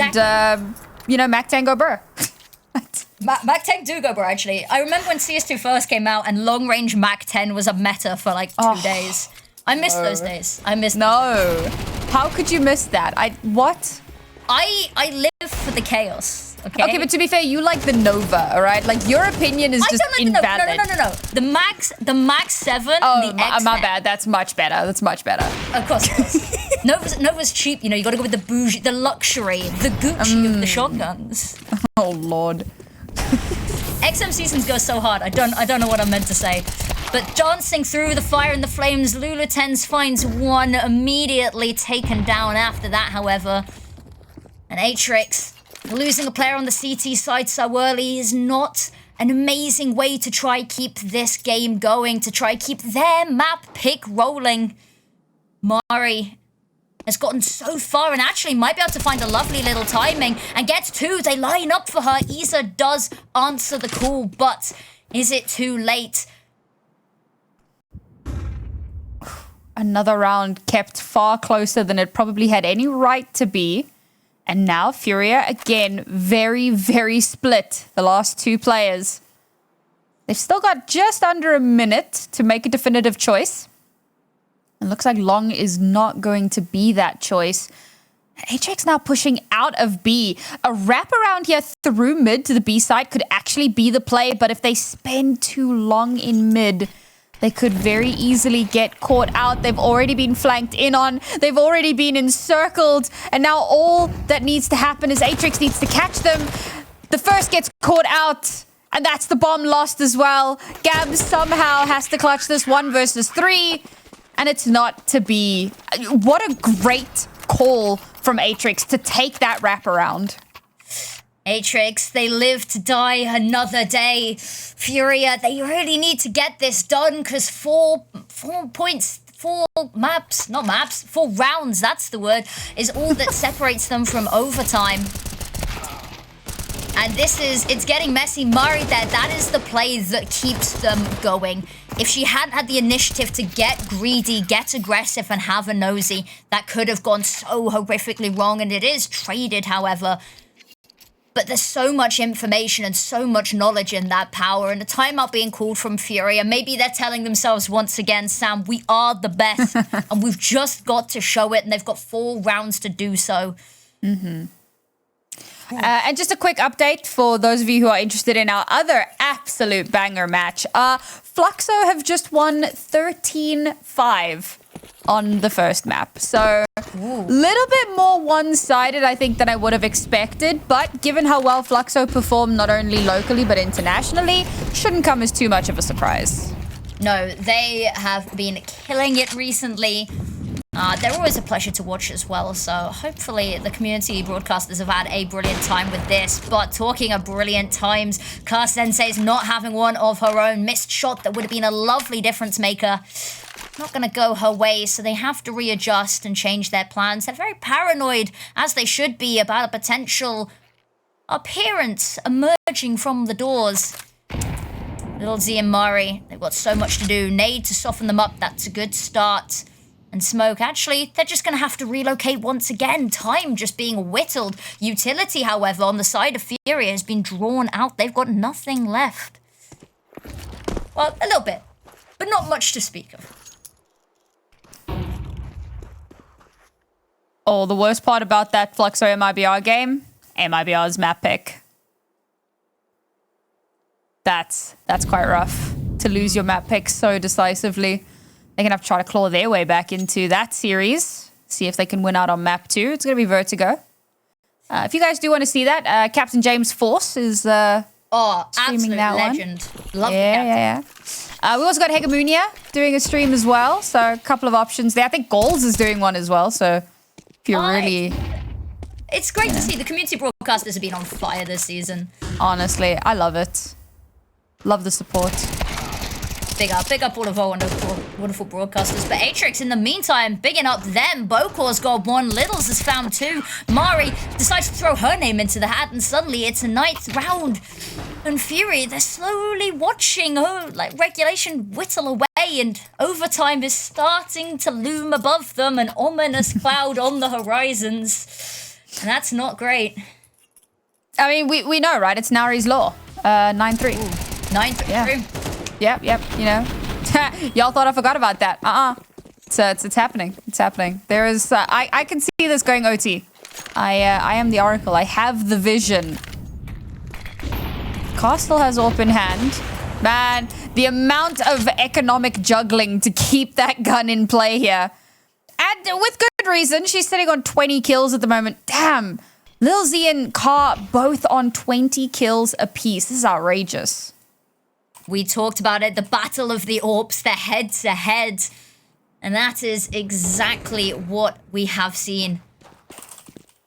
you know, Mac Tango Burr. Mac 10 do go, bro, actually. I remember when CS2 first came out and long-range Mac 10 was a meta for like 2 days. I missed those days. I missed those days. How could you miss that? What? I live for the chaos, okay? Okay, but to be fair, you like the Nova, all right? Like, your opinion is just invalid. No. The Max 7, the X. My bad. That's much better. That's much better. Of course. Nova's cheap, you know. You got to go with the bougie, the luxury, the Gucci of the shotguns. Oh, Lord. XM seasons go so hard. I don't know what I'm meant to say. But dancing through the fire and the flames, Lulu Tens finds one, immediately taken down after that, however. And Atrix, losing a player on the CT side so early is not an amazing way to try keep this game going, to try keep their map pick rolling. Mari has gotten so far and actually might be able to find a lovely little timing and gets 2. They line up for her. Isa does answer the call, but is it too late? Another round kept far closer than it probably had any right to be. And now FURIA, again, very, very split. The last 2 players. They've still got just under a minute to make a definitive choice. It looks like Long is not going to be that choice. Atrix now pushing out of B. A wraparound here through mid to the B side could actually be the play, but if they spend too long in mid, they could very easily get caught out. They've already been flanked in on. They've already been encircled. And now all that needs to happen is Atrix needs to catch them. The first gets caught out. And that's the bomb lost as well. Gab somehow has to clutch this 1 versus 3. And it's not to be. What a great call from Atrix to take that wraparound. Atrix, they live to die another day. FURIA, they really need to get this done because 4 points, 4 rounds, that's the word, is all that separates them from overtime. And it's getting messy. Mari there, that is the play that keeps them going. If she hadn't had the initiative to get greedy, get aggressive, and have a nosy, that could have gone so horrifically wrong. And it is traded, however. But there's so much information and so much knowledge in that power. And a timeout being called from FURIA, maybe they're telling themselves once again, Sam, we are the best. And we've just got to show it. And they've got 4 rounds to do so. Mm-hmm. And just a quick update for those of you who are interested in our other absolute banger match. Fluxo have just won 13-5 on the first map. So a little bit more one-sided, I think, than I would have expected. But given how well Fluxo performed not only locally but internationally, shouldn't come as too much of a surprise. No, they have been killing it recently. They're always a pleasure to watch as well, so hopefully the community broadcasters have had a brilliant time with this. But talking of brilliant times, Car Sensei's not having one of her own. Missed shot that would have been a lovely difference maker. Not going to go her way, so they have to readjust and change their plans. They're very paranoid, as they should be, about a potential appearance emerging from the doors. Little Z and Mari, they've got so much to do. Nade to soften them up, that's a good start. And Smoke, actually, they're just going to have to relocate once again. Time just being whittled. Utility, however, on the side of FURIA has been drawn out. They've got nothing left. Well, a little bit, but not much to speak of. Oh, the worst part about that Fluxo MIBR game, MIBR's map pick. That's quite rough to lose your map pick so decisively. They're going to have to try to claw their way back into that series. See if they can win out on map 2. It's going to be Vertigo. If you guys do want to see that, Captain James Force is streaming that legend. one. Love yeah. We also got Hegemonia doing a stream as well. So a couple of options there. I think Gauls is doing one as well. So if you're really... It's great to see. The community broadcasters have been on fire this season. Honestly, I love it. Love the support. Big up all of our wonderful broadcasters. But Atrix, in the meantime, bigging up them. Bokor's got one. Littles has found two. Mari decides to throw her name into the hat, and suddenly it's a 9th round. And FURIA, they're slowly watching regulation whittle away, and overtime is starting to loom above them, an ominous cloud on the horizons. And that's not great. I mean, we know, right? It's Nari's Law. 9-3. 9-3. Yeah. Yep. You know, y'all thought I forgot about that. So it's happening. It's happening. There is. I can see this going OT. I am the Oracle. I have the vision. Castle has open hand. Man, the amount of economic juggling to keep that gun in play here, and with good reason. She's sitting on 20 kills at the moment. Damn. Lil Z and Car both on 20 kills apiece. This is outrageous. We talked about it, the battle of the AWPs, the head-to-head. And that is exactly what we have seen.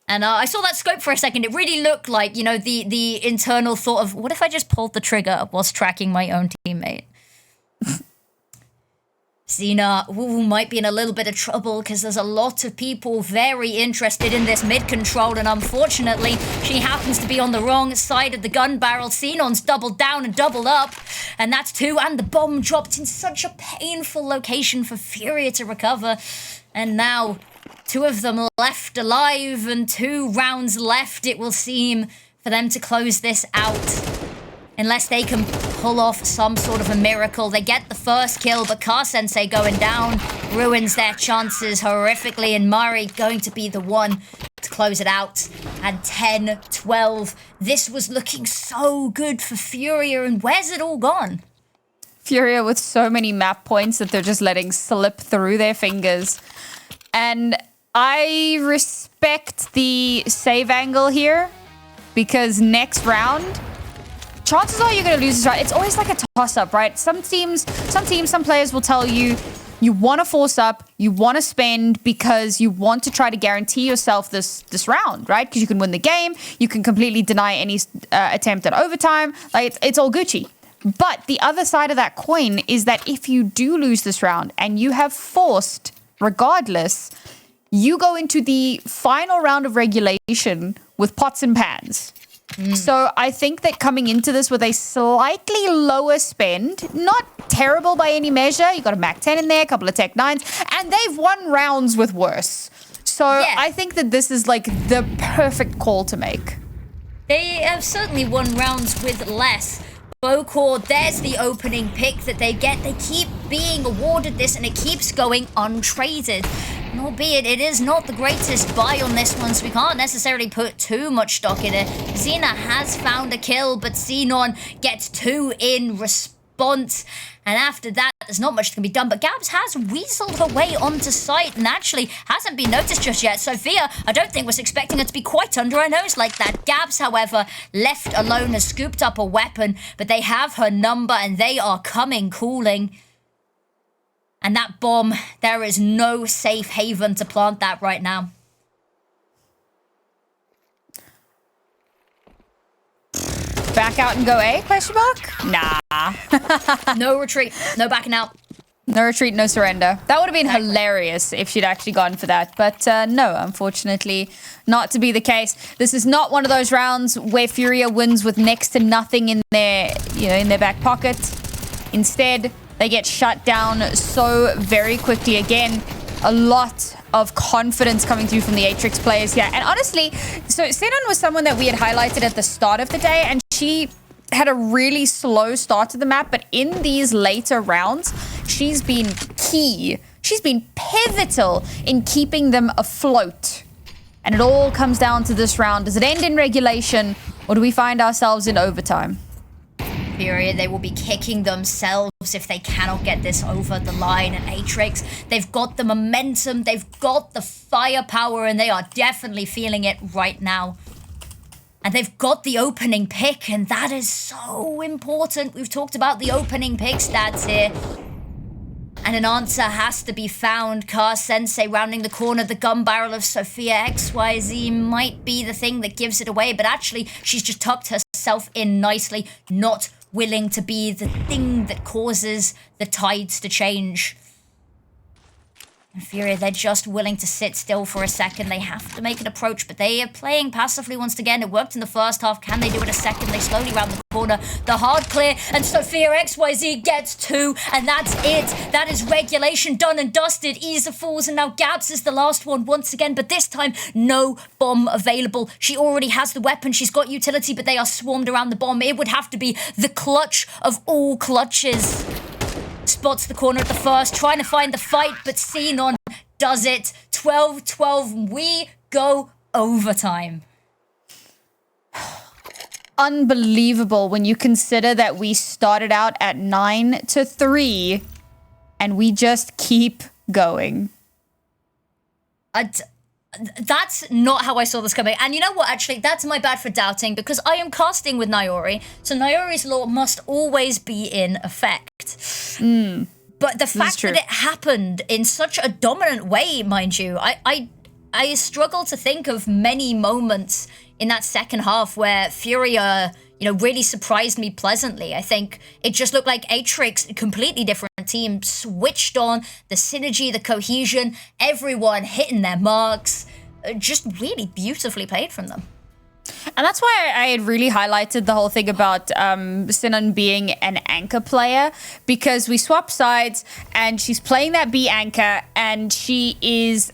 And I saw that scope for a second. It really looked like, you know, the internal thought of, what if I just pulled the trigger whilst tracking my own teammate? Xena might be in a little bit of trouble because there's a lot of people very interested in this mid control, and unfortunately, she happens to be on the wrong side of the gun barrel. Xenon's doubled down and doubled up, and that's two, and the bomb dropped in such a painful location for FURIA to recover. And now, two of them left alive, and 2 rounds left, it will seem, for them to close this out. Unless they can pull off some sort of a miracle. They get the first kill, but Car Sensei going down ruins their chances horrifically, and Mari going to be the one to close it out. And 10-12. This was looking so good for FURIA, and where's it all gone? FURIA with so many map points that they're just letting slip through their fingers. And I respect the save angle here, because next round, chances are you're going to lose this round. It's always like a toss-up, right? Some players will tell you, you want to force up, you want to spend because you want to try to guarantee yourself this round, right? Because you can win the game, you can completely deny any attempt at overtime. Like, it's all Gucci. But the other side of that coin is that if you do lose this round and you have forced, regardless, you go into the final round of regulation with pots and pans. So I think that coming into this with a slightly lower spend, not terrible by any measure. You got a Mac 10 in there, a couple of Tech 9s, and they've won rounds with worse. So yeah. I think that this is like the perfect call to make. They have certainly won rounds with less. Bokor, there's the opening pick that they get. They keep being awarded this, and it keeps going untraded. And albeit it is not the greatest buy on this one, so we can't necessarily put too much stock in it. Xena has found a kill, but Xenon gets 2 in response. And after that, there's not much that can be done. But Gabs has weaseled her way onto site and actually hasn't been noticed just yet. Sophia, I don't think was expecting her to be quite under her nose like that. Gabs, however, left alone, has scooped up a weapon, but they have her number and they are coming calling. And that bomb, there is no safe haven to plant that right now. Back out and go A, question mark? Nah. No retreat, no backing out. No retreat, no surrender. That would have been hilarious if she'd actually gone for that. But no, unfortunately, not to be the case. This is not one of those rounds where FURIA wins with next to nothing in their, in their back pocket. Instead, they get shut down so very quickly. Again, a lot of confidence coming through from the Atrix players here. And honestly, so Xenon was someone that we had highlighted at the start of the day, and she had a really slow start to the map, but in these later rounds, she's been key. She's been pivotal in keeping them afloat. And it all comes down to this round. Does it end in regulation, or do we find ourselves in overtime? FURIA, they will be kicking themselves if they cannot get this over the line. And Atrix, they've got the momentum, they've got the firepower, and they are definitely feeling it right now. And they've got the opening pick, and that is so important. We've talked about the opening pick stats here. And an answer has to be found. Car Sensei rounding the corner. The gun barrel of Sophia XYZ might be the thing that gives it away, but actually, she's just tucked herself in nicely, not willing to be the thing that causes the tides to change. And FURIA, they're just willing to sit still for a second. They have to make an approach, but they are playing passively once again. It worked in the first half. Can they do it a second? They slowly round the corner. The hard clear, and Sophia XYZ gets 2, and that's it. That is regulation done and dusted. Ease falls, and now Gabs is the last one once again, but this time, no bomb available. She already has the weapon. She's got utility, but they are swarmed around the bomb. It would have to be the clutch of all clutches. Spots the corner at the first, trying to find the fight, but Xenon does it. 12-12, we go overtime. Unbelievable when you consider that we started out at 9-3 and we just keep going. That's not how I saw this coming. And you know what, actually, that's my bad for doubting, because I am casting with Nayori, so Nayori's law must always be in effect. But the fact that it happened in such a dominant way, mind you, I struggle to think of many moments in that second half where FURIA, really surprised me pleasantly. I think it just looked like Atrix, a completely different team, switched on, the synergy, the cohesion, everyone hitting their marks, just really beautifully played from them. And that's why I had really highlighted the whole thing about Sinan being an anchor player, because we swap sides and she's playing that B anchor and she is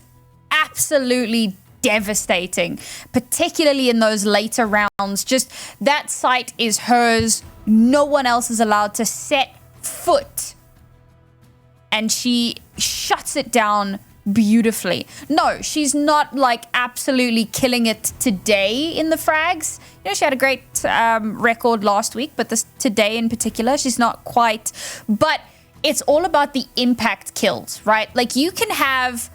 absolutely devastating, particularly in those later rounds. Just that site is hers. No one else is allowed to set foot. And she shuts it down beautifully. No, she's not like absolutely killing it today in the frags. She had a great record last week, but today in particular, she's not quite. But it's all about the impact kills, right? Like, you can have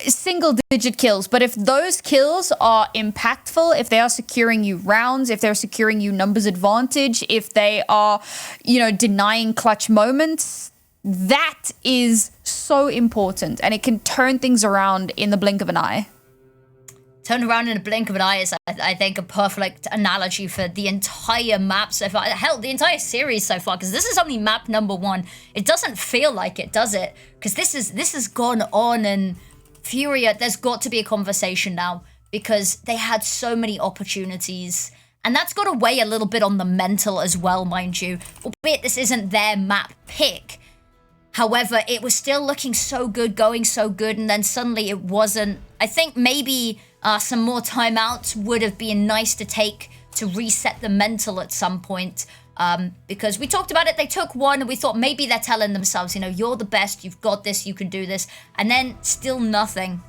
single-digit kills, but if those kills are impactful, if they are securing you rounds, if they're securing you numbers advantage, if they are, denying clutch moments, that is so important, and it can turn things around in the blink of an eye. Turn around in a blink of an eye is, I think, a perfect analogy for the entire map so far. Hell, the entire series so far, because this is only map number 1. It doesn't feel like it, does it? Because this has gone on, and FURIA, there's got to be a conversation now, because they had so many opportunities. And that's got to weigh a little bit on the mental as well, mind you. Albeit this isn't their map pick. However, it was still looking so good, going so good, and then suddenly it wasn't. I think maybe some more timeouts would have been nice to take to reset the mental at some point. Because we talked about it, they took one, and we thought maybe they're telling themselves, you're the best, you've got this, you can do this. And then still nothing.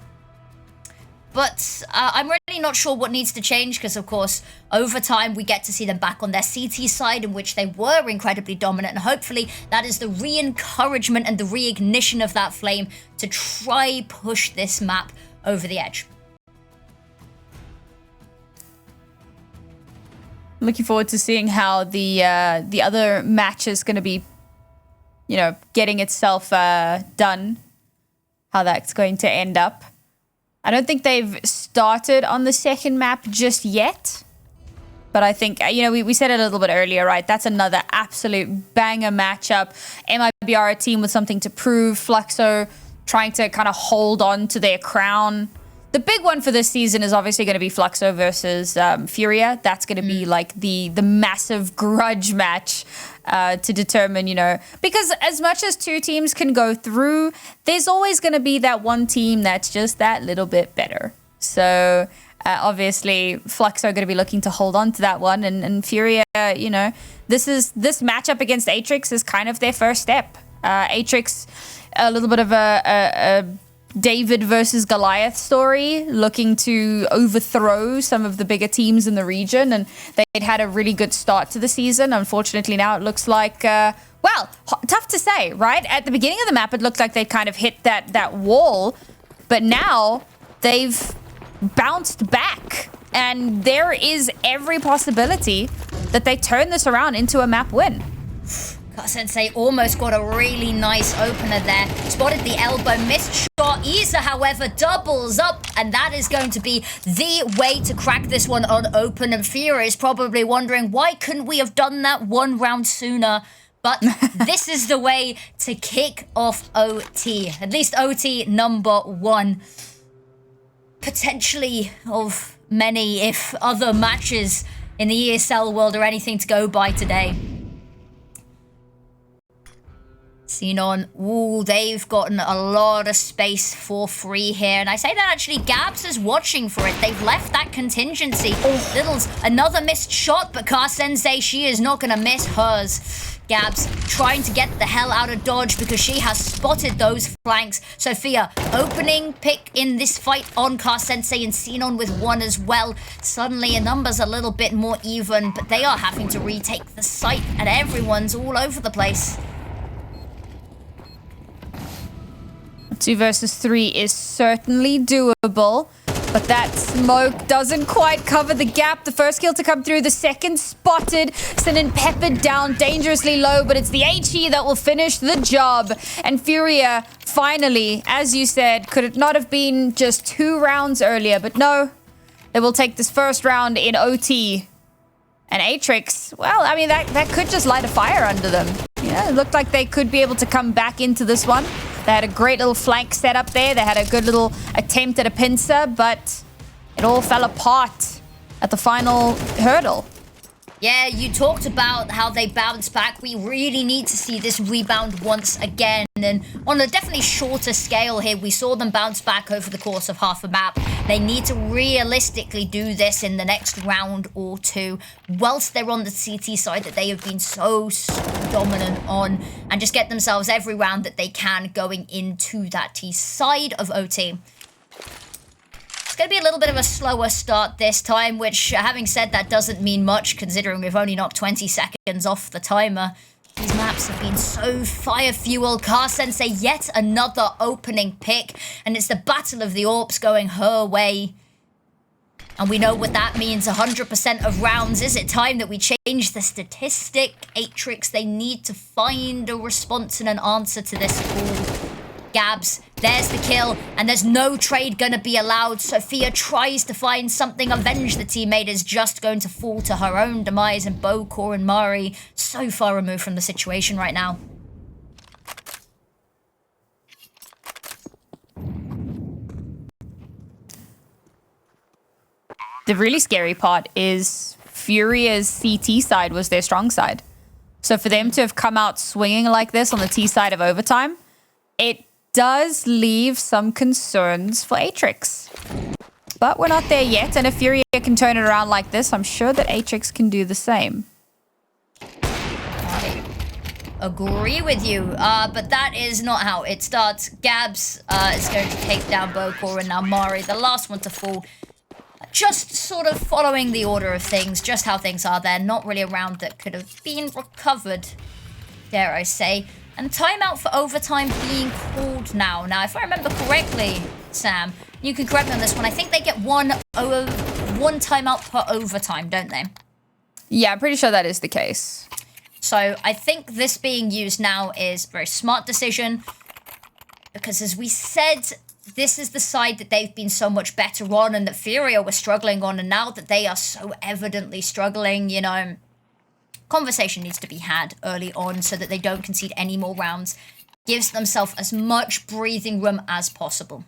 But I'm really not sure what needs to change, because, of course, over time, we get to see them back on their CT side, in which they were incredibly dominant. And hopefully, that is the re-encouragement and the reignition of that flame to try push this map over the edge. Looking forward to seeing how the other match is going to be, getting itself done, how that's going to end up. I don't think they've started on the second map just yet. But I think, we said it a little bit earlier, right? That's another absolute banger matchup. MIBR, a team with something to prove. Fluxo trying to kind of hold on to their crown. The big one for this season is obviously going to be Fluxo versus FURIA. That's going to be like the massive grudge match to determine, because as much as two teams can go through, there's always going to be that one team that's just that little bit better. So obviously Fluxo are going to be looking to hold on to that one, and FURIA, this matchup against Atrix is kind of their first step. Atrix, a little bit of a David versus Goliath story, looking to overthrow some of the bigger teams in the region, and they'd had a really good start to the season. Unfortunately, now it looks like, tough to say, right? At the beginning of the map, it looked like they kind of hit that wall, but now they've bounced back, and there is every possibility that they turn this around into a map win. Sensei almost got a really nice opener there. Spotted the elbow, missed shot, shot. Isa, however, doubles up, and that is going to be the way to crack this one on open. And FURIA is probably wondering, why couldn't we have done that 1 round sooner? But this is the way to kick off OT. At least OT number 1. Potentially of many, if other matches in the ESL world are anything to go by today. Xenon, ooh, they've gotten a lot of space for free here. And I say that actually, Gabs is watching for it. They've left that contingency. Oh, Littles, another missed shot, but Car Sensei, she is not going to miss hers. Gabs trying to get the hell out of dodge because she has spotted those flanks. Sophia, opening pick in this fight on Car Sensei, and Xenon with 1 as well. Suddenly, a number's a little bit more even, but they are having to retake the site, and everyone's all over the place. 2 versus 3 is certainly doable, but that smoke doesn't quite cover the gap. The first kill to come through, the second spotted. Sinin peppered down dangerously low, but it's the HE that will finish the job. And FURIA, finally, as you said, could it not have been just 2 rounds earlier? But no, they will take this first round in OT. And Atrix, well, I mean, that could just light a fire under them. Yeah, it looked like they could be able to come back into this one. They had a great little flank set up there. They had a good little attempt at a pincer, but it all fell apart at the final hurdle. Yeah, you talked about how they bounced back. We really need to see this rebound once again. And on a definitely shorter scale here, we saw them bounce back over the course of half a map. They need to realistically do this in the next round or 2, whilst they're on the CT side that they have been so dominant on, and just get themselves every round that they can going into that T side of OT. It's going to be a little bit of a slower start this time, which, having said that, doesn't mean much considering we've only knocked 20 seconds off the timer. These maps have been so fire-fueled. Car Sensei, yet another opening pick, and it's the Battle of the Orps going her way. And we know what that means, 100% of rounds. Is it time that we change the statistic? Atrix, they need to find a response and an answer to this call. Gabs, there's the kill, and there's no trade gonna be allowed. Sophia tries to find something. Avenge the teammate is just going to fall to her own demise, and Bokor and Mari so far removed from the situation right now. The really scary part is FURIA's CT side was their strong side. So for them to have come out swinging like this on the T side of overtime, it does leave some concerns for Atrix. But we're not there yet, and if FURIA can turn it around like this, I'm sure that Atrix can do the same. I agree with you, but that is not how it starts. Gabs is going to take down Bokor, and now Mari, the last one to fall. Just sort of following the order of things, just how things are there. Not really a round that could have been recovered, dare I say. And timeout for overtime being called now. Now, if I remember correctly, Sam, you can correct me on this one. I think they get one timeout per overtime, don't they? Yeah, I'm pretty sure that is the case. So I think this being used now is a very smart decision. Because as we said, this is the side that they've been so much better on and that FURIA were struggling on. And now that they are so evidently struggling, you know, conversation needs to be had early on so that they don't concede any more rounds. Gives themselves as much breathing room as possible.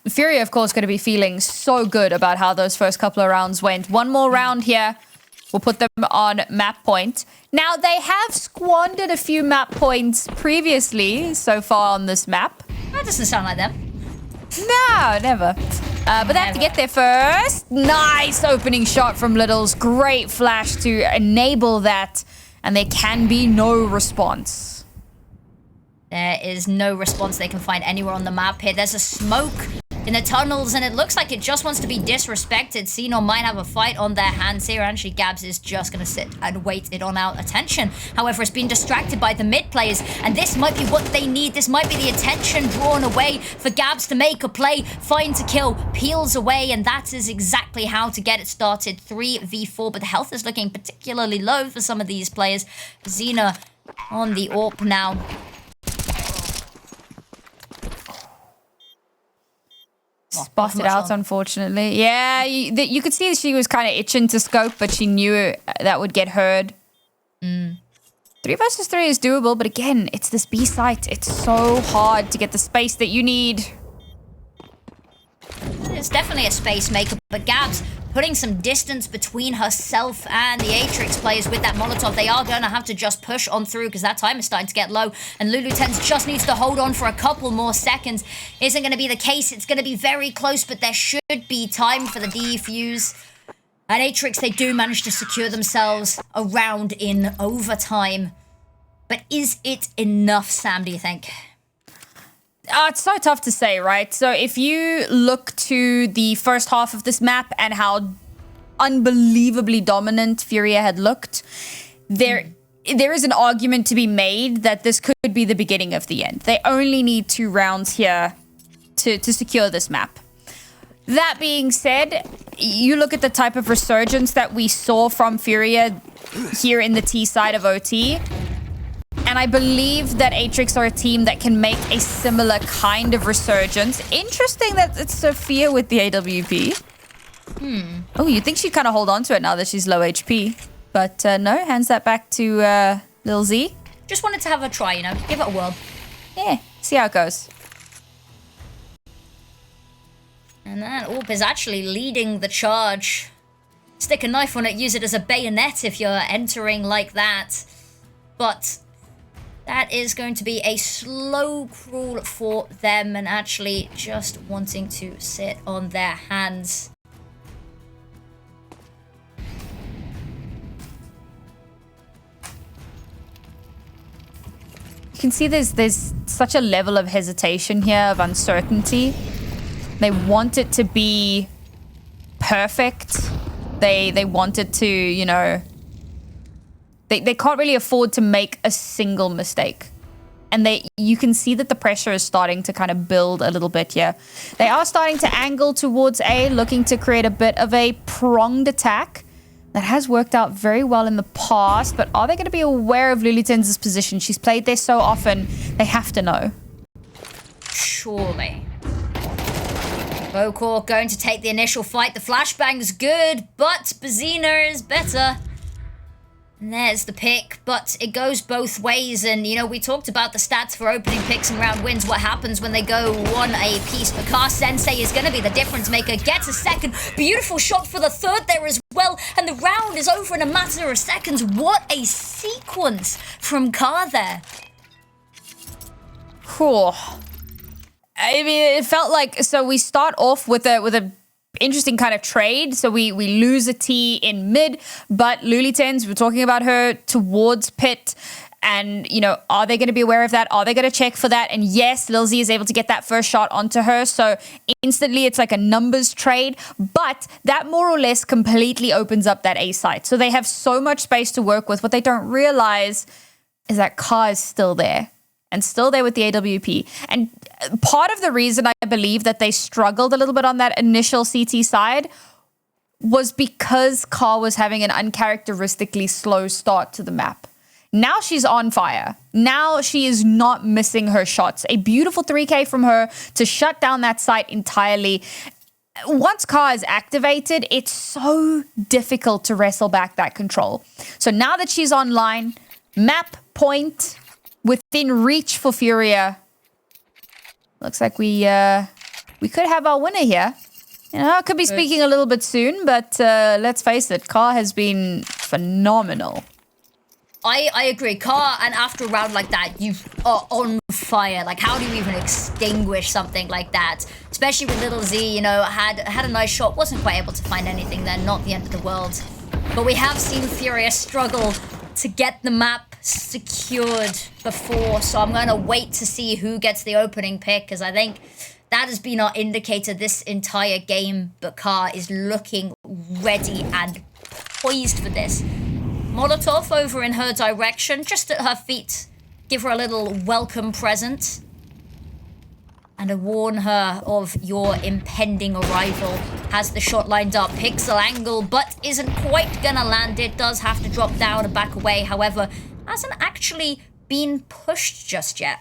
FURIA, of course, going to be feeling so good about how those first couple of rounds went. One more round here. We'll put them on map point. Now, they have squandered a few map points previously so far on this map. That doesn't sound like them. No, never. But they have to get there first. Nice opening shot from Littles. Great flash to enable that. And there can be no response. There is no response they can find anywhere on the map here. There's a smoke in the tunnels, and it looks like it just wants to be disrespected. Xenon might have a fight on their hands here. Actually, Gabs is just going to sit and wait it on out. Attention, however, it's been distracted by the mid players, and this might be what they need. This might be the attention drawn away for Gabs to make a play, finds a kill, peels away, and that is exactly how to get it started. 3v4, but the health is looking particularly low for some of these players. Xena on the AWP now. Spotted out, unfortunately. Yeah, you could see she was kind of itching to scope, but she knew that would get heard. 3 versus 3 is doable, but again, it's this B site. It's so hard to get the space that you need. It's definitely a space maker, but Gabs putting some distance between herself and the Atrix players with that Molotov. They are going to have to just push on through because that time is starting to get low, and Lulu10s just needs to hold on for a couple more seconds. Isn't going to be the case. It's going to be very close, but there should be time for the defuse. And Atrix, they do manage to secure themselves a round in overtime. But is it enough, Sam, do you think? It's so tough to say, right? So if you look to the first half of this map and how unbelievably dominant FURIA had looked, there is an argument to be made that this could be the beginning of the end. They only need 2 rounds here to secure this map. That being said, you look at the type of resurgence that we saw from FURIA here in the T side of OT, and I believe that Atrix are a team that can make a similar kind of resurgence. Interesting that it's Sophia with the AWP. Oh, you think she'd kind of hold on to it now that she's low HP. But no, hands that back to Lil Z. Just wanted to have a try, you know, give it a whirl. Yeah, see how it goes. And that AWP is actually leading the charge. Stick a knife on it, use it as a bayonet if you're entering like that. But that is going to be a slow crawl for them and actually just wanting to sit on their hands. You can see there's such a level of hesitation here, of uncertainty. They want it to be perfect. They want it to, you know... They can't really afford to make a single mistake. And you can see that the pressure is starting to kind of build a little bit here. They are starting to angle towards A, looking to create a bit of a pronged attack. That has worked out very well in the past, but are they going to be aware of Lulu10's position? She's played there so often, they have to know. Surely. Bokor going to take the initial fight. The flashbang's good, but Bazina is better. And there's the pick, but it goes both ways. And, you know, we talked about the stats for opening picks and round wins. What happens when they go 1 apiece? But Car Sensei is going to be the difference maker. Gets a second. Beautiful shot for the third there as well. And the round is over in a matter of seconds. What a sequence from Car there. Cool. I mean, it felt like... So we start off with a interesting kind of trade. So we lose a T in mid, but Lulu10s, we're talking about her towards pit. And, you know, are they going to be aware of that? Are they going to check for that? And yes, Lil Z is able to get that first shot onto her. So instantly it's like a numbers trade. But that more or less completely opens up that A site. So they have so much space to work with. What they don't realize is that Car is still there. And still there with the AWP. And part of the reason I believe that they struggled a little bit on that initial CT side was because Car was having an uncharacteristically slow start to the map. Now she's on fire. Now she is not missing her shots. A beautiful 3K from her to shut down that site entirely. Once Car is activated, it's so difficult to wrestle back that control. So now that she's online, map point... within reach for FURIA. Looks like we could have our winner here. You know, I could be speaking a little bit soon, but let's face it, Car has been phenomenal. I agree. Car, and after a round like that, you are on fire. Like, how do you even extinguish something like that? Especially with Little Z, you know, had a nice shot, wasn't quite able to find anything there, not the end of the world. But we have seen FURIA struggle to get the map secured before, so I'm going to wait to see who gets the opening pick, because I think that has been our indicator this entire game. But Car is looking ready and poised for this. Molotov over in her direction, just at her feet. Give her a little welcome present. And to warn her of your impending arrival. Has the shot lined up, pixel angle, but isn't quite gonna land it. Does have to drop down and back away. However, hasn't actually been pushed just yet.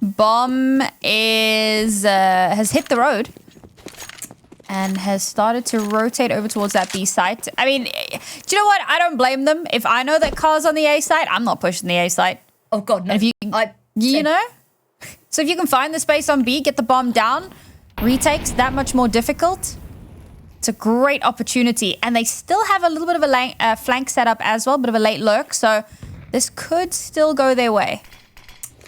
Bomb has hit the road and has started to rotate over towards that B site. I mean, do you know what? I don't blame them. If I know that Car's on the A site, I'm not pushing the A site. Oh God, no. And if you know? So if you can find the space on B, get the bomb down, retakes that much more difficult. It's a great opportunity. And they still have a little bit of a flank setup as well, bit of a late lurk. So this could still go their way.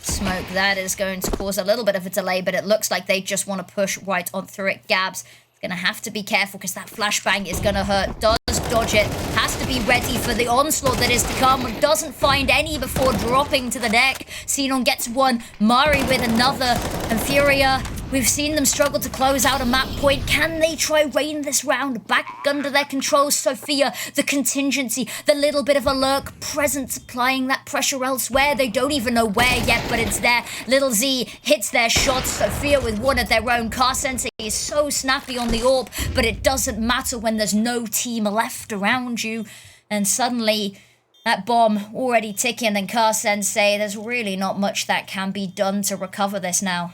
Smoke, that is going to cause a little bit of a delay, but it looks like they just want to push right on through it. Gabs is going to have to be careful because that flashbang is going to hurt. Does dodge it, has to be ready for the onslaught that is to come. Doesn't find any before dropping to the deck. Xenon gets one, Mari with another, and FURIA, we've seen them struggle to close out a map point. Can they try rain this round back under their control? Sophia, the contingency, the little bit of a lurk presence, applying that pressure elsewhere. They don't even know where yet, but it's there. Little Z hits their shots. Sophia with one of their own. Car Sensei is so snappy on the AWP, but it doesn't matter when there's no team left around you. And suddenly, that bomb already ticking, and Car Sensei, there's really not much that can be done to recover this now.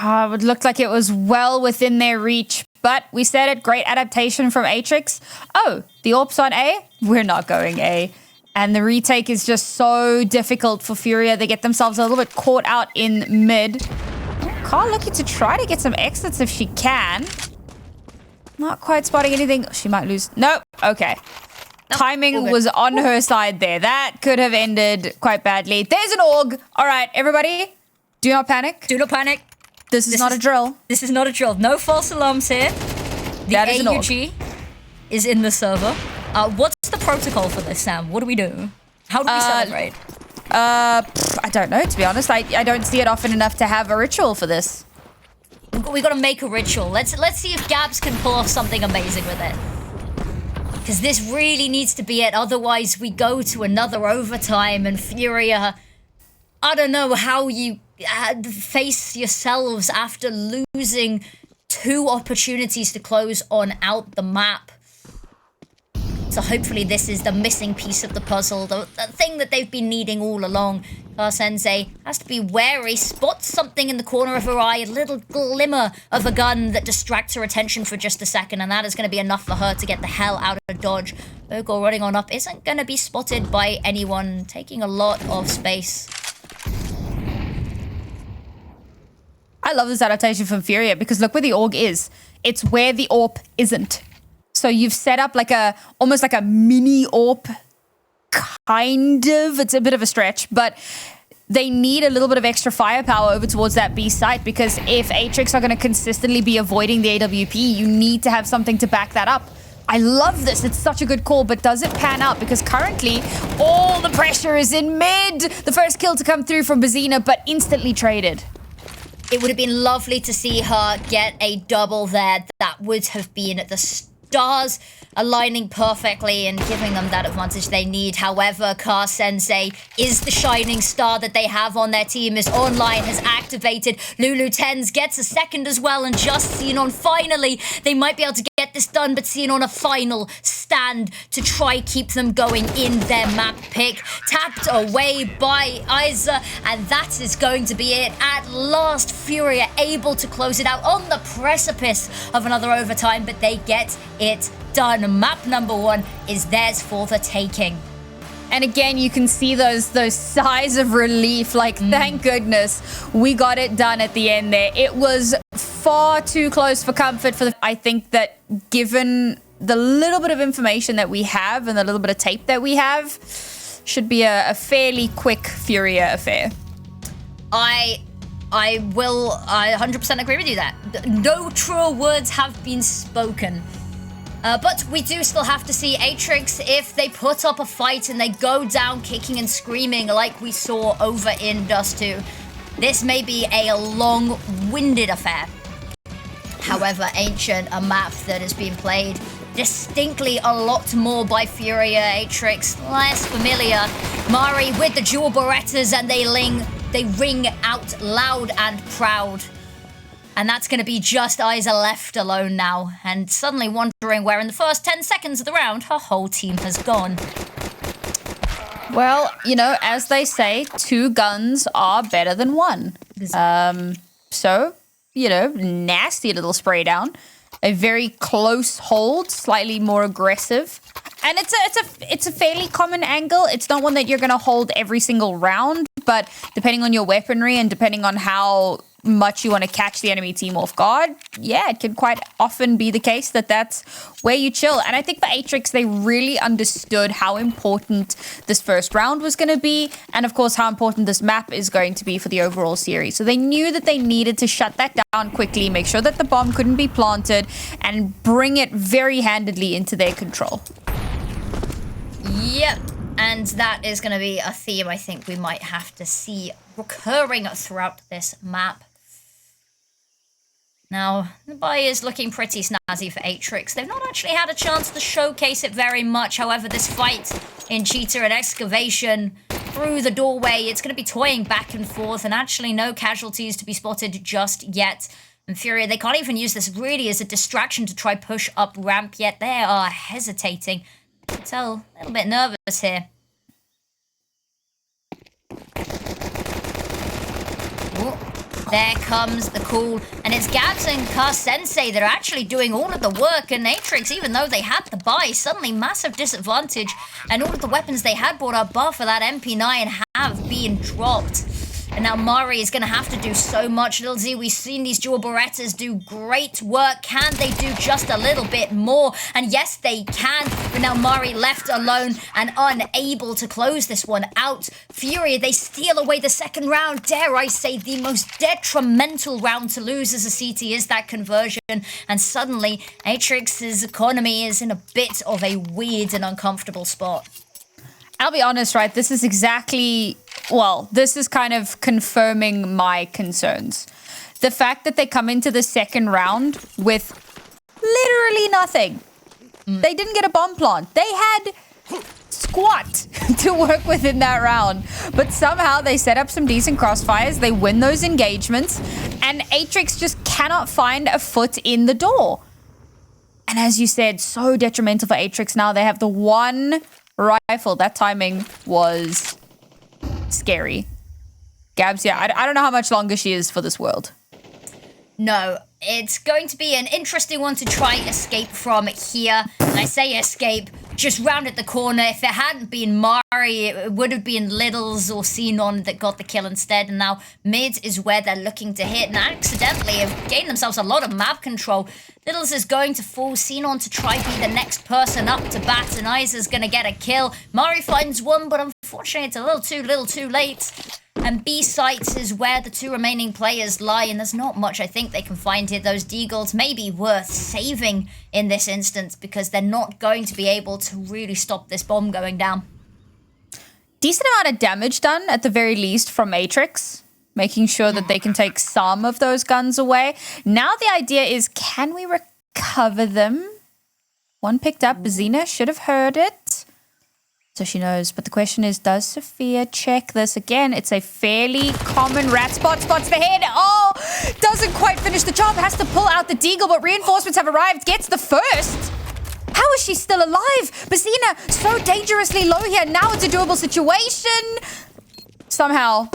Oh, it looked like it was well within their reach, but we said it, great adaptation from Atrix. Oh, the AWP's on A? We're not going A. And the retake is just so difficult for FURIA. They get themselves a little bit caught out in mid. Car looking to try to get some exits if she can. Not quite spotting anything. She might lose. Nope. Okay. Nope. Timing was on her side there. That could have ended quite badly. There's an AUG. All right, everybody, do not panic. Do not panic. This is not a drill. This is not a drill. No false alarms here. The AUG is in the server. What's the protocol for this, Sam? What do we do? How do we celebrate? I don't know, to be honest. I don't see it often enough to have a ritual for this. We got to make a ritual. Let's see if Gabs can pull off something amazing with it. Because this really needs to be it. Otherwise, we go to another overtime and FURIA. I don't know how you face yourselves after losing 2 opportunities to close on out the map. So hopefully this is the missing piece of the puzzle, the thing that they've been needing all along. Car Sensei has to be wary, spots something in the corner of her eye, a little glimmer of a gun that distracts her attention for just a second, and that is going to be enough for her to get the hell out of dodge. Virgo running on up isn't going to be spotted by anyone, taking a lot of space. I love this adaptation from FURIA because look where the AUG is. It's where the AWP isn't. So you've set up like almost like a mini AWP, kind of. It's a bit of a stretch, but they need a little bit of extra firepower over towards that B site because if Atrix are going to consistently be avoiding the AWP, you need to have something to back that up. I love this. It's such a good call, but does it pan out? Because currently, all the pressure is in mid. The first kill to come through from Bazina, but instantly traded. It would have been lovely to see her get a double there. That would have been the stars aligning perfectly and giving them that advantage they need. However, Car Sensei is the shining star that they have on their team, is online, has activated. Lulu Tens gets a second as well, and just Xenon finally, they might be able to get this done, but Xenon a final stand to try keep them going in their map pick. Tapped away by Isa, and that is going to be it. At last, FURIA able to close it out on the precipice of another overtime, but they get it done. Map number 1 is theirs for the taking. And again, you can see those sighs of relief. Like, thank goodness we got it done at the end there. It was far too close for comfort. I think that given the little bit of information that we have and the little bit of tape that we have, should be a fairly quick FURIA affair. I 100% agree with you that. No truer words have been spoken. But we do still have to see Atrix if they put up a fight and they go down kicking and screaming like we saw over in Dust2. This may be a long-winded affair. However, Ancient, a map that has been played distinctly a lot more by FURIA. Atrix, less familiar. Mari with the dual Berettas, and they ring out loud and proud. And that's going to be just Isa left alone now. And suddenly wondering where in the first 10 seconds of the round her whole team has gone. Well, you know, as they say, 2 guns are better than 1. So, you know, nasty little spray down. A very close hold, slightly more aggressive. And it's a fairly common angle. It's not one that you're going to hold every single round, but depending on your weaponry and depending on how much you want to catch the enemy team off guard, yeah, it can quite often be the case that that's where you chill. And I think for Atrix, they really understood how important this first round was going to be, and of course how important this map is going to be for the overall series. So they knew that they needed to shut that down quickly, make sure that the bomb couldn't be planted, and bring it very handedly into their control. Yep, and that is going to be a theme I think we might have to see recurring throughout this map. Now, the buy is looking pretty snazzy for Atrix. They've not actually had a chance to showcase it very much. However, this fight in Cheetah and Excavation through the doorway, it's going to be toying back and forth, and actually no casualties to be spotted just yet. And FURIA, they can't even use this really as a distraction to try push up ramp yet. They are hesitating. I can tell a little bit nervous here. Ooh. There comes the call, and it's Gabs and Sensei that are actually doing all of the work, and Atrix, even though they had the buy, suddenly massive disadvantage, and all of the weapons they had brought up bar for that MP9 have been dropped. And now Mari is going to have to do so much. Little Z, we've seen these dual Berettas do great work. Can they do just a little bit more? And yes, they can. But now Mari left alone and unable to close this one out. FURIA, they steal away the second round. Dare I say the most detrimental round to lose as a CT is that conversion. And suddenly, Atrix's economy is in a bit of a weird and uncomfortable spot. I'll be honest, right? This is exactly... Well, this is kind of confirming my concerns. The fact that they come into the second round with literally nothing. They didn't get a bomb plant. They had squat to work with in that round. But somehow they set up some decent crossfires. They win those engagements. And Atrix just cannot find a foot in the door. And as you said, so detrimental for Atrix now. They have the one rifle. That timing was... scary. Gabs, yeah, I don't know how much longer she is for this world. No, it's going to be an interesting one to try escape from here. And I say escape, just round at the corner. If it hadn't been Mari, it would have been Littles or Xenon that got the kill instead. And now mid is where they're looking to hit, and accidentally have gained themselves a lot of map control. Littles is going to force Xenon to try be the next person up to bat, and Isa's going to get a kill. Mari finds one, but unfortunately it's a little too late. And B sites is where the 2 remaining players lie, and there's not much I think they can find here. Those deagles may be worth saving in this instance because they're not going to be able to really stop this bomb going down. Decent amount of damage done at the very least from Atrix, making sure that they can take some of those guns away. Now the idea is, can we recover them? One picked up. Xena should have heard it. So she knows. But the question is, does Sophia check this again? It's a fairly common rat spot. Spots the head. Oh, doesn't quite finish the job. Has to pull out the deagle, but reinforcements have arrived. Gets the first. How is she still alive? Bazina, so dangerously low here. Now it's a doable situation. Somehow,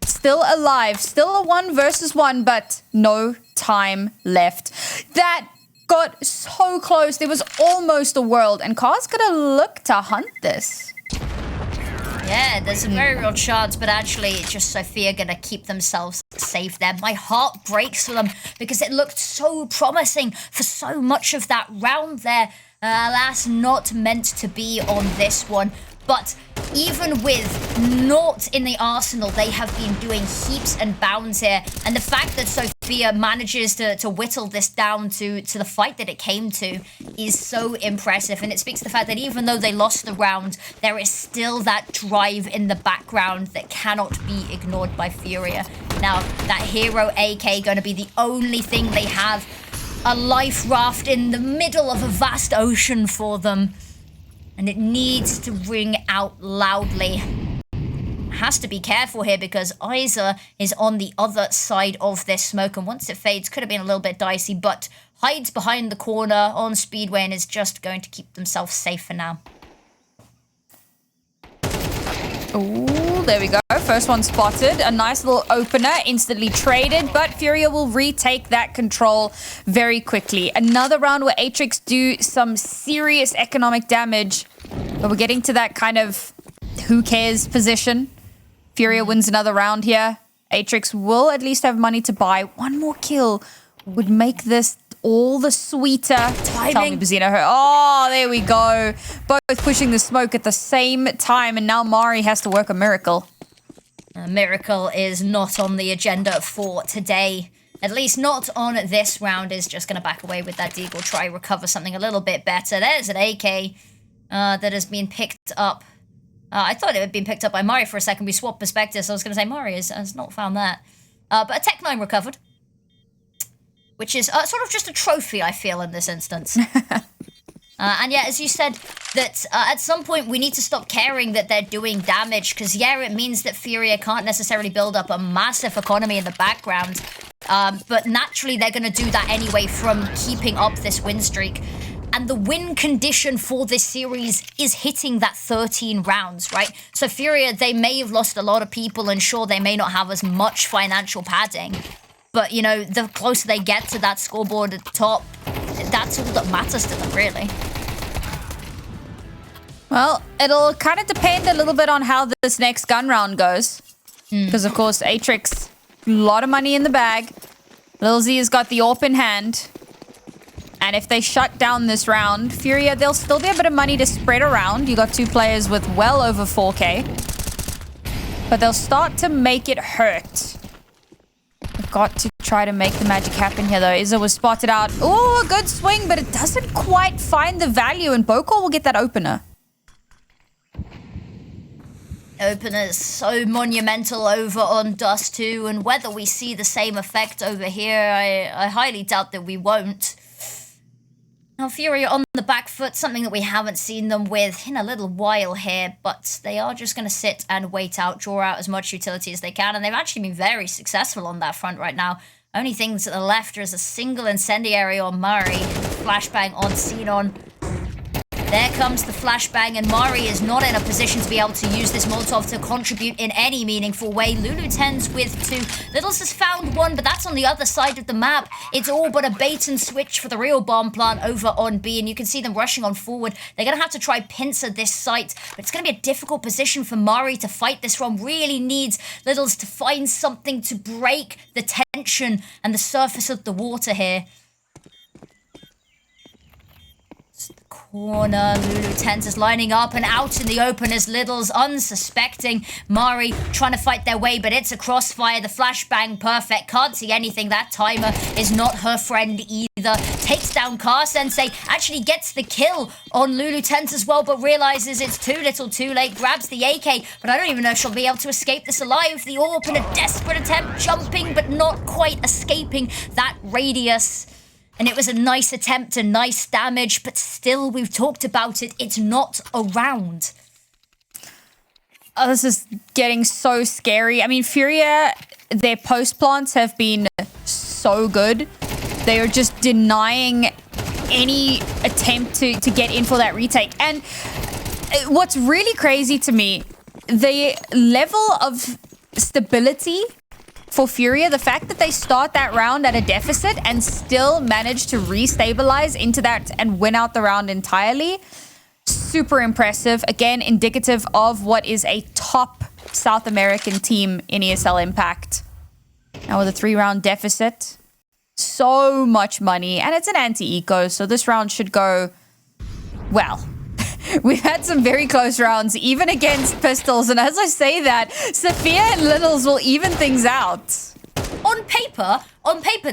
still alive. Still a 1 versus 1, but no time left. That got so close. There was almost a world, and Car's gonna look to hunt this. Yeah, there's a very real chance, but actually it's just Sophia gonna keep themselves safe there. My heart breaks for them because it looked so promising for so much of that round there. Alas, not meant to be on this one. But even with naught in the arsenal, they have been doing heaps and bounds here. And the fact that Sophia manages to whittle this down to the fight that it came to is so impressive. And it speaks to the fact that even though they lost the round, there is still that drive in the background that cannot be ignored by FURIA. Now, that hero AK going to be the only thing they have. A life raft in the middle of a vast ocean for them. And it needs to ring out loudly. has to be careful here because Isa is on the other side of this smoke. And once it fades, could have been a little bit dicey, but hides behind the corner on Speedway and is just going to keep themselves safe for now. Ooh, there we go. First one spotted. A nice little opener, instantly traded, but FURIA will retake that control very quickly. Another round where Atrix do some serious economic damage, but we're getting to that kind of who cares position. FURIA wins another round here. Atrix will at least have money to buy. One more kill would make this all the sweeter. Timing. Tell me, Bazina. Oh, there we go. Both pushing the smoke at the same time, and now Mari has to work a miracle. A miracle is not on the agenda for today. At least not on this round. Is just going to back away with that deagle, try recover something a little bit better. There's an AK that has been picked up. I thought it had been picked up by Mari for a second. We swapped perspectives, so I was going to say Mari has not found that. But a Tech 9 recovered. Which is sort of just a trophy, I feel, in this instance. And yeah, as you said, that at some point we need to stop caring that they're doing damage, because yeah, it means that FURIA can't necessarily build up a massive economy in the background. But naturally, they're going to do that anyway from keeping up this win streak. And the win condition for this series is hitting that 13 rounds, right? So FURIA, they may have lost a lot of people, and sure, they may not have as much financial padding. But, you know, the closer they get to that scoreboard at the top, that's all that matters to them, really. Well, it'll kind of depend a little bit on how this next gun round goes. Because, of course, Atrix, a lot of money in the bag. Lil Z has got the AWP in hand. And if they shut down this round, FURIA, there'll still be a bit of money to spread around. You got two players with well over 4K. But they'll start to make it hurt. We've got to try to make the magic happen here, though. Izza was spotted out. Oh, a good swing, but it doesn't quite find the value, and Bokor will get that opener. Opener's so monumental over on Dust2, and whether we see the same effect over here, I highly doubt that we won't. Now, FURIA on the back foot, something that we haven't seen them with in a little while here, but they are just going to sit and wait out, draw out as much utility as they can, and they've actually been very successful on that front right now. Only things to the left is a single incendiary on Mari, flashbang on Xenon. There comes the flashbang, and Mari is not in a position to be able to use this Molotov to contribute in any meaningful way. Lulu 10's with two. Littles has found one, but that's on the other side of the map. It's all but a bait and switch for the real bomb plant over on B, and you can see them rushing on forward. They're going to have to try pincer this site, but it's going to be a difficult position for Mari to fight this one. Really needs Littles to find something to break the tension and the surface of the water here. Corner, Lulu Tens is lining up and out in the open as Littles unsuspecting. Mari trying to fight their way, but it's a crossfire. The flashbang perfect. Can't see anything. That timer is not her friend either. Takes down Car Sensei. Actually gets the kill on Lulu Tens as well, but realizes it's too little too late. Grabs the AK, but I don't even know if she'll be able to escape this alive. The AWP in a desperate attempt, jumping, but not quite escaping that radius. And it was a nice attempt and nice damage, but still, we've talked about it. It's not a round. Oh, this is getting so scary. I mean, FURIA, their post plants have been so good. They are just denying any attempt to get in for that retake. And what's really crazy to me, the level of stability for FURIA, the fact that they start that round at a deficit and still manage to restabilize into that and win out the round entirely, super impressive. Again, indicative of what is a top South American team in ESL Impact. Now with a 3-round deficit, so much money, and it's an anti-eco, so this round should go well. We've had some very close rounds, even against pistols. And as I say that, Sophia and Littles will even things out. On paper,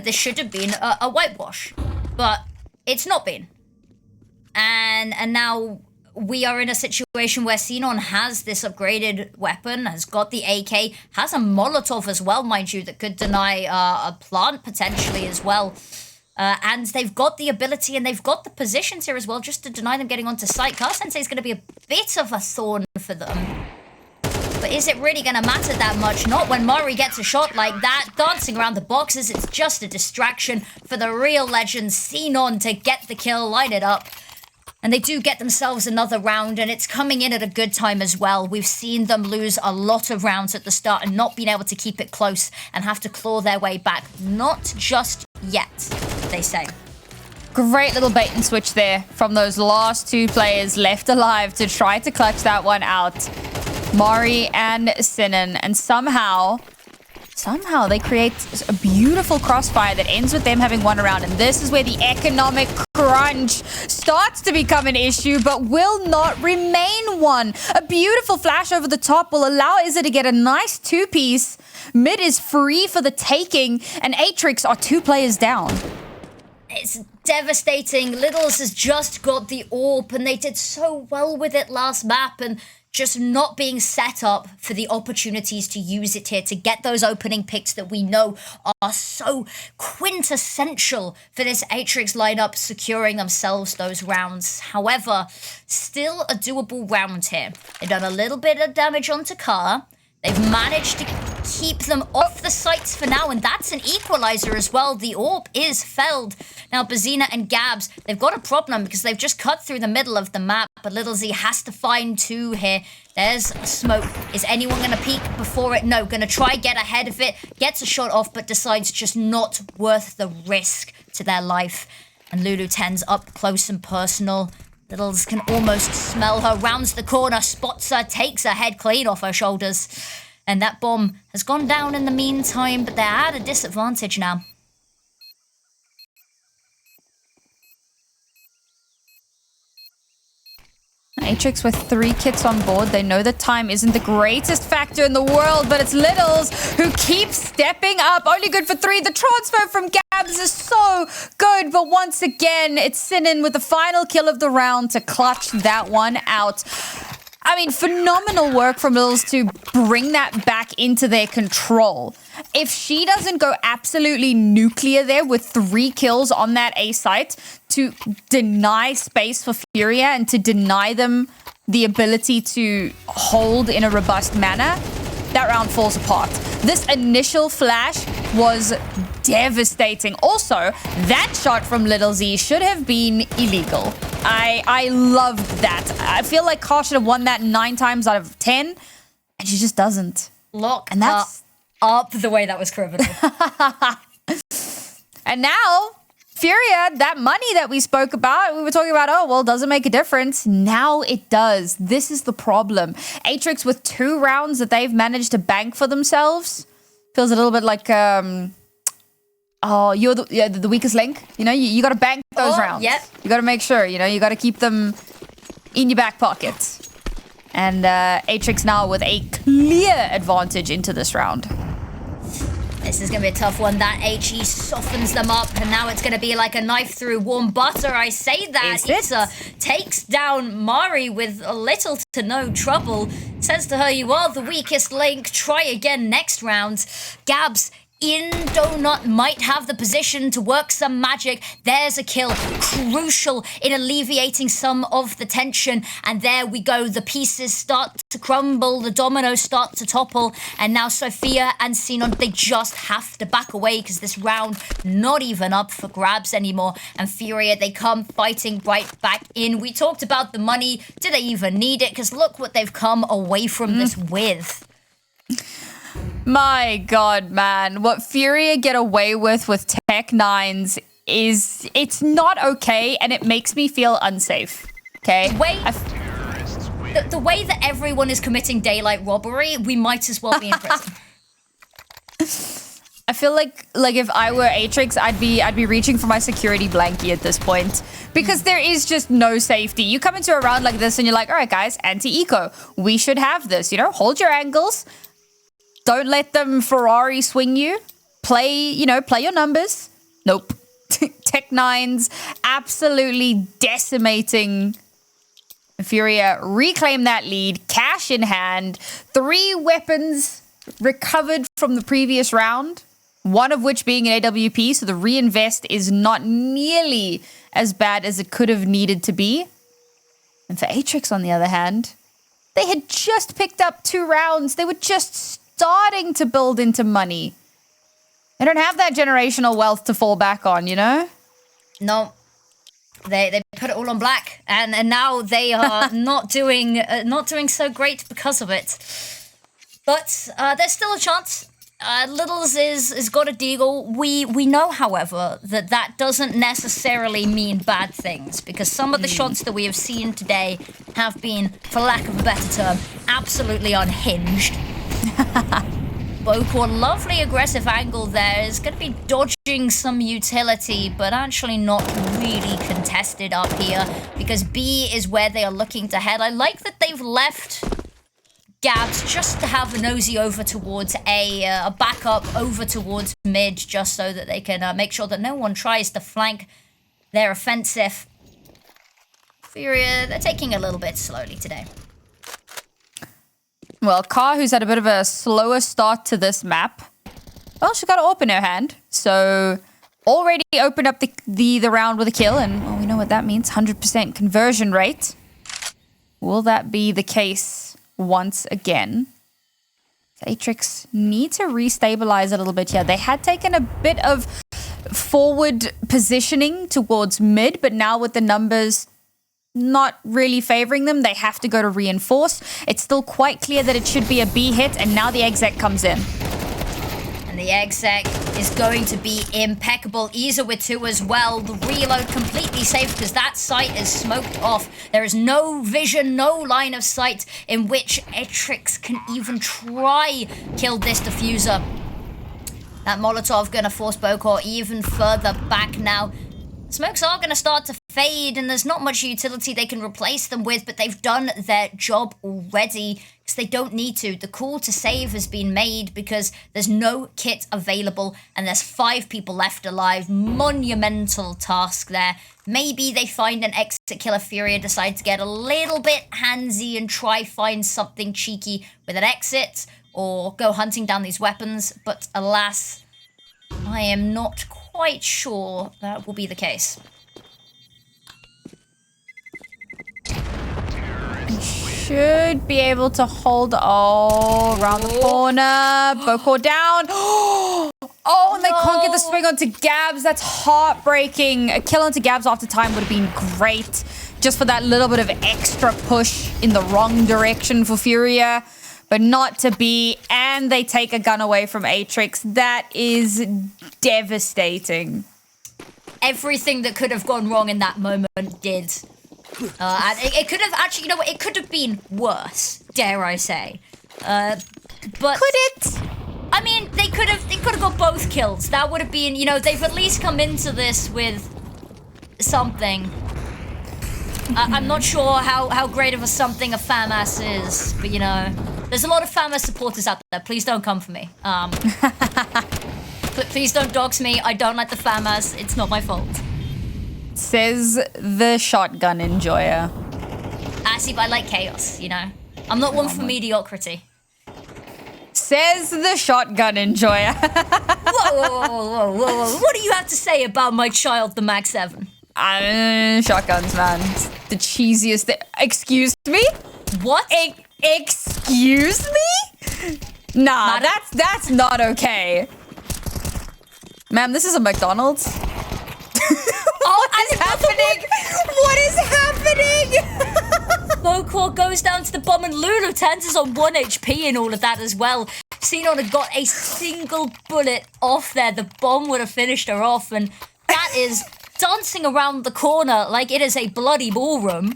this should have been a whitewash. But it's not been. And now we are in a situation where Xenon has this upgraded weapon, has got the AK, has a Molotov as well, mind you, that could deny a plant potentially as well. And they've got the ability and they've got the positions here as well just to deny them getting onto site. Car Sensei is going to be a bit of a thorn for them. But is it really going to matter that much? Not when Mari gets a shot like that. Dancing around the boxes, it's just a distraction for the real legend, Xenon, to get the kill, line it up. And they do get themselves another round, and it's coming in at a good time as well. We've seen them lose a lot of rounds at the start and not being able to keep it close and have to claw their way back. Not just yet, they say. Great little bait and switch there from those last two players left alive to try to clutch that one out. Mari and Sinan, and somehow they create a beautiful crossfire that ends with them having won a round. And this is where the economic crunch starts to become an issue, but will not remain one. A beautiful flash over the top will allow Izza to get a nice two-piece. Mid is free for the taking, and Atrix are 2 players down. It's devastating. Littles has just got the AWP, and they did so well with it last map, and just not being set up for the opportunities to use it here, to get those opening picks that we know are so quintessential for this Atrix lineup, securing themselves those rounds. However, still a doable round here. They've done a little bit of damage onto Car. They've managed to keep them off the sights for now, and that's an equalizer as well. The AWP is felled. Now, Bazina and Gabs, they've got a problem because they've just cut through the middle of the map, but Little Z has to find 2 here. There's a smoke. Is anyone going to peek before it? No, going to try get ahead of it, gets a shot off, but decides just not worth the risk to their life. And Lulu 10's up close and personal. Littles can almost smell her, rounds the corner, spots her, takes her head clean off her shoulders. And that bomb has gone down in the meantime, but they're at a disadvantage now. Atrix with 3 kits on board. They know that time isn't the greatest factor in the world, but it's Littles who keeps stepping up. Only good for 3. The transfer from Gabs is so good, but once again, it's Sinan with the final kill of the round to clutch that one out. I mean, phenomenal work from Littles to bring that back into their control. If she doesn't go absolutely nuclear there with 3 kills on that A site to deny space for FURIA and to deny them the ability to hold in a robust manner, that round falls apart. This initial flash was devastating. Also, that shot from Little Z should have been illegal. I loved that. I feel like Car should have won that 9 times out of 10, and she just doesn't. Lock and that's up the way that was criminal. And now, FURIA, that money that we spoke about, we were talking about, oh, well, does it make a difference? Now it does. This is the problem. Atrix with 2 rounds that they've managed to bank for themselves feels a little bit like, oh, you're the weakest link. You know, you got to bank those rounds. Yep. You got to make sure, you know, you got to keep them in your back pocket. And Atrix now with a clear advantage into this round. This is going to be a tough one. That HE softens them up, and now it's going to be like a knife through warm butter. I say that. Izza takes down Mari with little to no trouble. Says to her, you are the weakest link. Try again next round. Gabs in Donut might have the position to work some magic. There's a kill, crucial in alleviating some of the tension. And there we go. The pieces start to crumble. The dominoes start to topple. And now Sophia and Xenon, they just have to back away because this round not even up for grabs anymore. And FURIA, they come fighting right back in. We talked about the money. Do they even need it? Because look what they've come away from this with. My God, man. What FURIA get away with Tech 9s is, it's not okay, and it makes me feel unsafe. Okay? The way that everyone is committing daylight robbery, we might as well be in prison. I feel like if I were Atrix, I'd be reaching for my security blankie at this point, because there is just no safety. You come into a round like this and you're like, all right, guys, anti-eco. We should have this, you know, hold your angles. Don't let them Ferrari swing you. Play your numbers. Nope. Tech 9s absolutely decimating FURIA. Reclaim that lead. Cash in hand. 3 weapons recovered from the previous round. One of which being an AWP. So the reinvest is not nearly as bad as it could have needed to be. And for Atrix, on the other hand, They had just picked up 2 rounds. They were just starting to build into money. They don't have that generational wealth to fall back on, you know? No. They put it all on black, and now they are not doing so great because of it. But there's still a chance. Littles is got a deagle. We know, however, that doesn't necessarily mean bad things, because some of the shots that we have seen today have been, for lack of a better term, absolutely unhinged. Bokor, lovely aggressive angle there. Is going to be dodging some utility, but actually not really contested up here, because B is where they are looking to head. I like that they've left Gabs just to have a nosy over towards a backup over towards mid, just so that they can make sure that no one tries to flank their offensive. FURIA, they're taking a little bit slowly today. Well, Ka, who's had a bit of a slower start to this map, well, she got an AWP in her hand, so already opened up the round with a kill, and well, we know what that means, 100% conversion rate. Will that be the case once again? Atrix need to restabilize a little bit here. They had taken a bit of forward positioning towards mid, but now with the numbers not really favoring them, they have to go to reinforce. It's still quite clear that it should be a B hit, and now the exec comes in. And the exec is going to be impeccable. Eza with 2 as well. The reload completely safe because that site is smoked off. There is no vision, no line of sight in which Atrix can even try kill this diffuser. That Molotov gonna force Bokor even further back now. Smokes are going to start to fade, and there's not much utility they can replace them with, but they've done their job already because they don't need to. The call to save has been made because there's no kit available, and there's 5 people left alive. Monumental task there. Maybe they find an exit killer. FURIA decide to get a little bit handsy and try find something cheeky with an exit, or go hunting down these weapons, but alas, I am not quite sure that will be the case. Should be able to hold around the corner. Bokor down. Oh, and they can't get the swing onto Gabs. That's heartbreaking. A kill onto Gabs after time would have been great, just for that little bit of extra push in the wrong direction for FURIA. But not to be, and they take a gun away from Atrix. That is devastating. Everything that could have gone wrong in that moment did. And it could have actually, you know what, it could have been worse, dare I say. But could it? I mean, they could have got both kills. That would have been, you know, they've at least come into this with something. I'm not sure how great of a something a FAMAS is, but you know, there's a lot of FAMAS supporters out there. Please don't come for me. Please don't dox me. I don't like the FAMAS. It's not my fault. Says the shotgun enjoyer. Actually, but I like chaos, you know. I'm not one for mediocrity. Says the shotgun enjoyer. Whoa. What do you have to say about my child, the Mag 7? Shotguns, man. It's the cheesiest thing. Excuse me? What? Excuse me? Nah, that's not okay. Ma'am, this is a McDonald's. What is happening? What is happening? Bokor goes down to the bomb, and Lulu turns is on 1 HP and all of that as well. Xenon had got a single bullet off there. The bomb would have finished her off, and that is dancing around the corner like it is a bloody ballroom.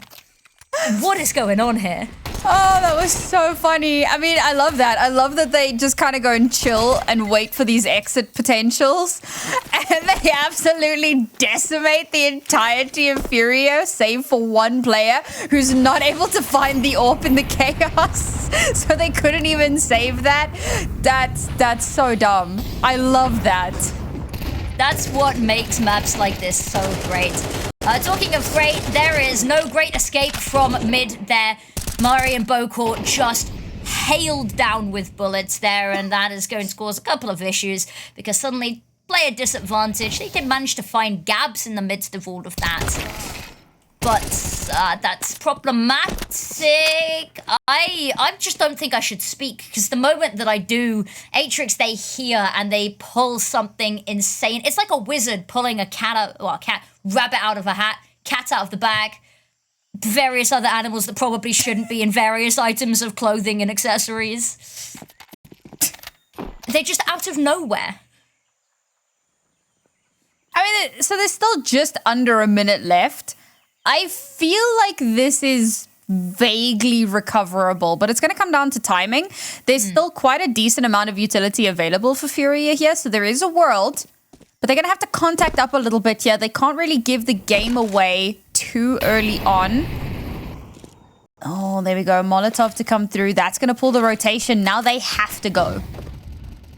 What is going on here? Oh, that was so funny. I mean, I love that. I love that they just kind of go and chill and wait for these exit potentials. And they absolutely decimate the entirety of FURIA, save for one player who's not able to find the AWP in the chaos. So they couldn't even save that. That's so dumb. I love that. That's what makes maps like this so great. Talking of great, there is no great escape from mid there. Mari and Bokor just hailed down with bullets there, and that is going to cause a couple of issues because suddenly player disadvantage. They did manage to find Gabs in the midst of all of that. but that's problematic. I just don't think I should speak, because the moment that I do, Atrix, they hear and they pull something insane. It's like a wizard pulling a rabbit out of a hat, cat out of the bag, various other animals that probably shouldn't be in various items of clothing and accessories. They're just out of nowhere. I mean, so there's still just under a minute left. I feel like this is vaguely recoverable, but it's going to come down to timing. There's still quite a decent amount of utility available for FURIA here, so there is a world, but they're going to have to contact up a little bit here. They can't really give the game away too early on. Oh, there we go. Molotov to come through. That's going to pull the rotation. Now they have to go.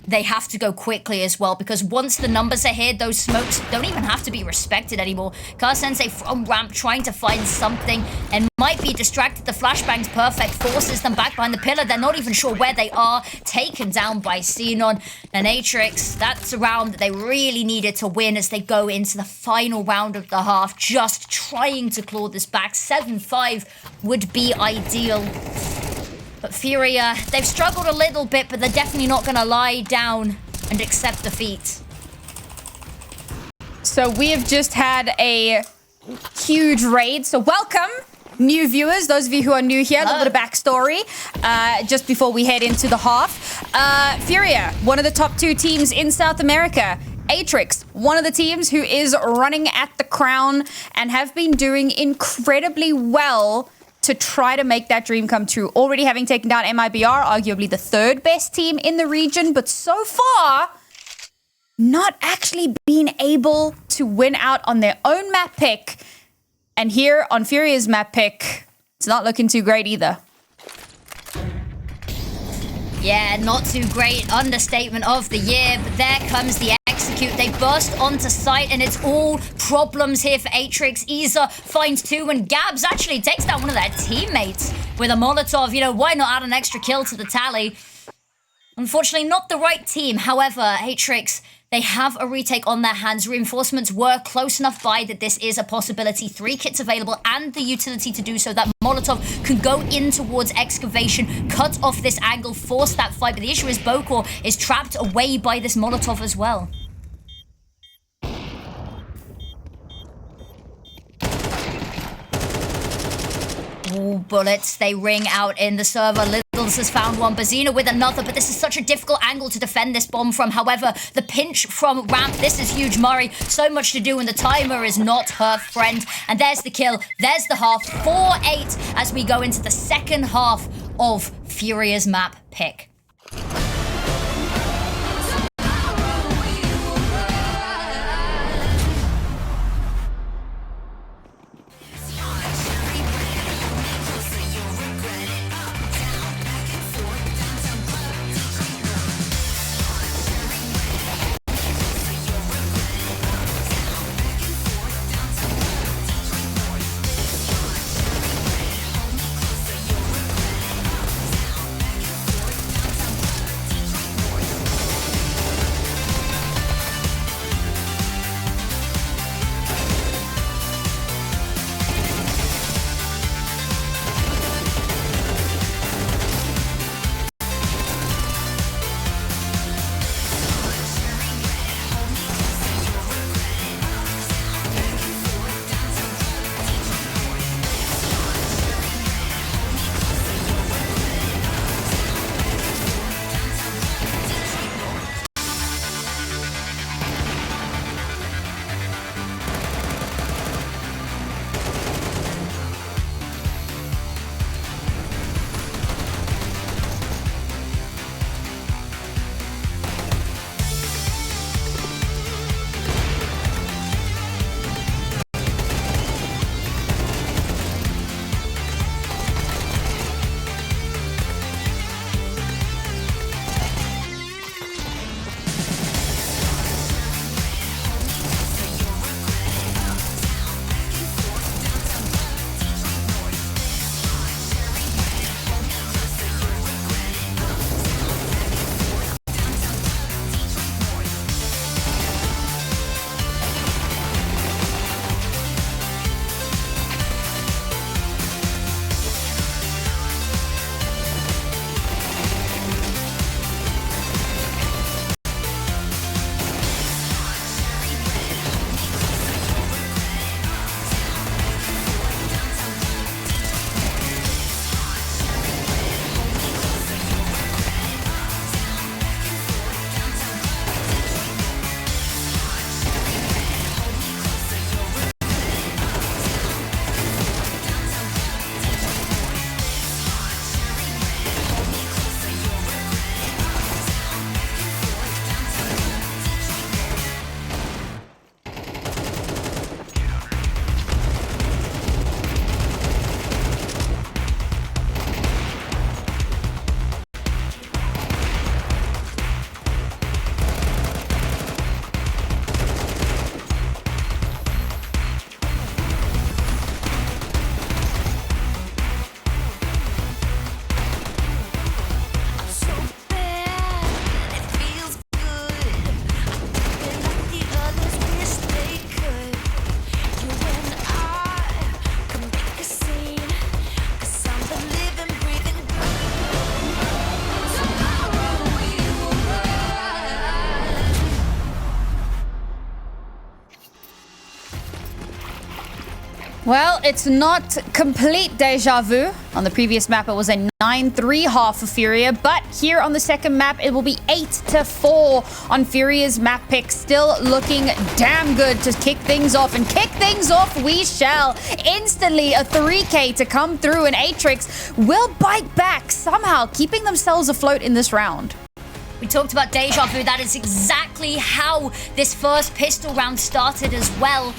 They have to go quickly as well, because once the numbers are here, those smokes don't even have to be respected anymore. Sensei from ramp trying to find something and might be distracted. The flashbang's perfect, forces them back behind the pillar. They're not even sure where they are. Taken down by Xenon and Atrix. That's a round that they really needed to win as they go into the final round of the half, just trying to claw this back. 7-5 would be ideal. But FURIA, they've struggled a little bit, but they're definitely not going to lie down and accept defeat. So we have just had a huge raid. So welcome, new viewers, those of you who are new here, a little bit of backstory just before we head into the half. FURIA, one of the top 2 teams in South America. Atrix, one of the teams who is running at the crown and have been doing incredibly well to try to make that dream come true. Already having taken down MIBR, arguably the 3rd best team in the region, but so far, not actually being able to win out on their own map pick. And here on FURIA's map pick, it's not looking too great either. Yeah, not too great. Understatement of the year, but there comes the execute. They burst onto site, and it's all problems here for Atrix. Isa finds 2, and Gabs actually takes down one of their teammates with a Molotov. You know, why not add an extra kill to the tally? Unfortunately, not the right team. However, Atrix, they have a retake on their hands. Reinforcements were close enough by that this is a possibility. 3 kits available and the utility to do so. That Molotov can go in towards excavation, cut off this angle, force that fight. But the issue is Bokor is trapped away by this Molotov as well. Ooh, bullets, they ring out in the server. Littles has found one, Bazina with another, but this is such a difficult angle to defend this bomb from. However, the pinch from ramp, this is huge. Murray, so much to do, and the timer is not her friend. And there's the kill, there's the half, 4-8 as we go into the second half of FURIA's map pick. Well, it's not complete deja vu. On the previous map, it was a 9-3 half for FURIA, but here on the second map, it will be 8-4 on FURIA's map pick. Still looking damn good to kick things off, and kick things off we shall. Instantly, a 3K to come through, and Atrix will bite back, somehow keeping themselves afloat in this round. We talked about deja vu. That is exactly how this first pistol round started as well.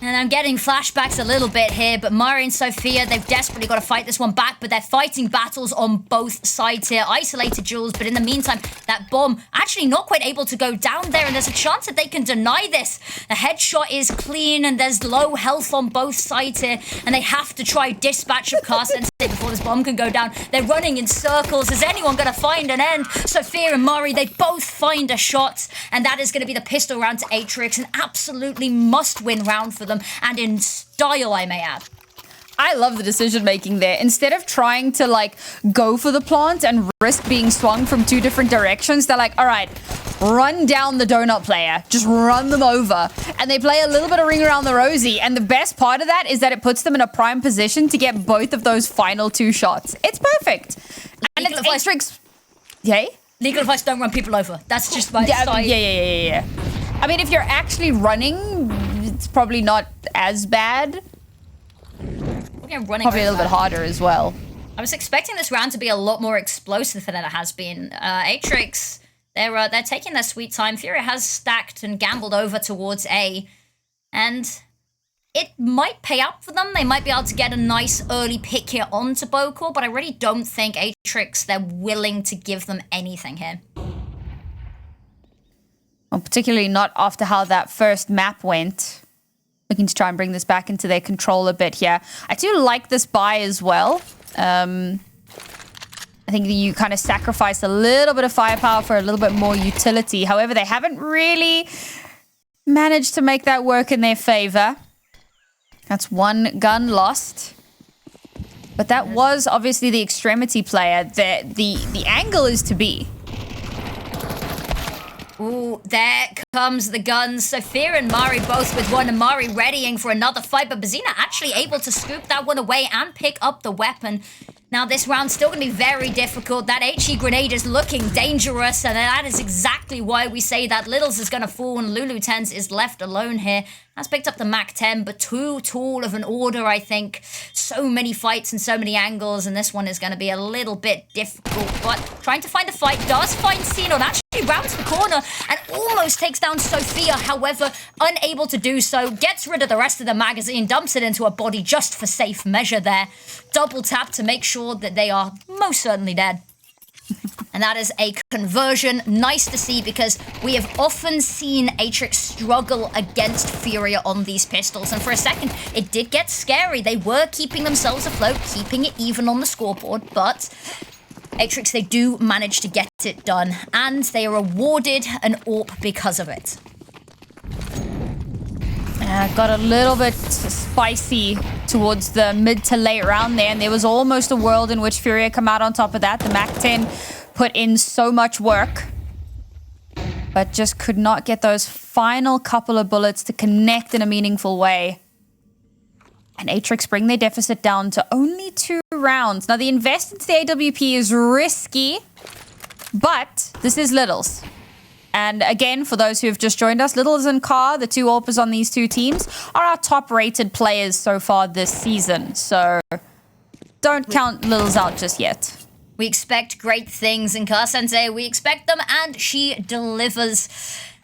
And I'm getting flashbacks a little bit here, but Mari and Sophia, they've desperately got to fight this one back, but they're fighting battles on both sides here. Isolated duels, but in the meantime, that bomb actually not quite able to go down there, and there's a chance that they can deny this. The headshot is clean, and there's low health on both sides here, and they have to try dispatch of car sensei before this bomb can go down. They're running in circles. Is anyone going to find an end? Sophia and Mari, they both find a shot, and that is going to be the pistol round to Atrix, an absolutely must-win round for them. And in style, I may add. I love the decision making there. Instead of trying to like go for the plant and risk being swung from two different directions, they're like, all right, run down the donut player, just run them over. And they play a little bit of ring around the rosy. And the best part of that is that it puts them in a prime position to get both of those final two shots. It's perfect. And it's Atrix. Yay? Legal advice, don't run people over. That's just my side. Yeah. I mean, if you're actually running, it's probably not as bad. Running probably a little bit harder as well. I was expecting this round to be a lot more explosive than it has been. Atrix, they're taking their sweet time. FURIA has stacked and gambled over towards A, and it might pay out for them. They might be able to get a nice early pick here onto Bokor, but I really don't think Atrix, they're willing to give them anything here. Well, particularly not after how that first map went. Looking to try and bring this back into their control a bit here. I do like this buy as well. I think you kind of sacrifice a little bit of firepower for a little bit more utility. However, they haven't really managed to make that work in their favor. That's one gun lost. But that was obviously the extremity player. The angle is to be. Ooh, there comes the guns. Sophia and Mari both with one, and Mari readying for another fight, but Bazina actually able to scoop that one away and pick up the weapon. Now, this round's still going to be very difficult. That HE grenade is looking dangerous, and that is exactly why we say that Littles is going to fall and Lulu Tens is left alone here. Has picked up the Mac 10, but too tall of an order, I think. So many fights and so many angles, and this one is going to be a little bit difficult. But trying to find the fight, does find Xenon, actually rounds the corner and almost takes down Sophia. However, unable to do so, gets rid of the rest of the magazine, dumps it into a body just for safe measure there. Double tap to make sure that they are most certainly dead. And that is a conversion. Nice to see, because we have often seen Atrix struggle against FURIA on these pistols. And for a second, it did get scary. They were keeping themselves afloat, keeping it even on the scoreboard. But Atrix, they do manage to get it done. And they are awarded an AWP because of it. Got a little bit spicy towards the mid to late round there, and there was almost a world in which FURIA come out on top of that. The Mac 10 put in so much work, but just could not get those final couple of bullets to connect in a meaningful way. And Atrix bring their deficit down to only 2 rounds. Now, the invest into the AWP is risky, but this is Littles. And again, for those who have just joined us, Littles and Carr, the 2 AWPers on these 2 teams, are our top-rated players so far this season. So don't count Littles out just yet. We expect great things in Car Sensei. We expect them, and she delivers.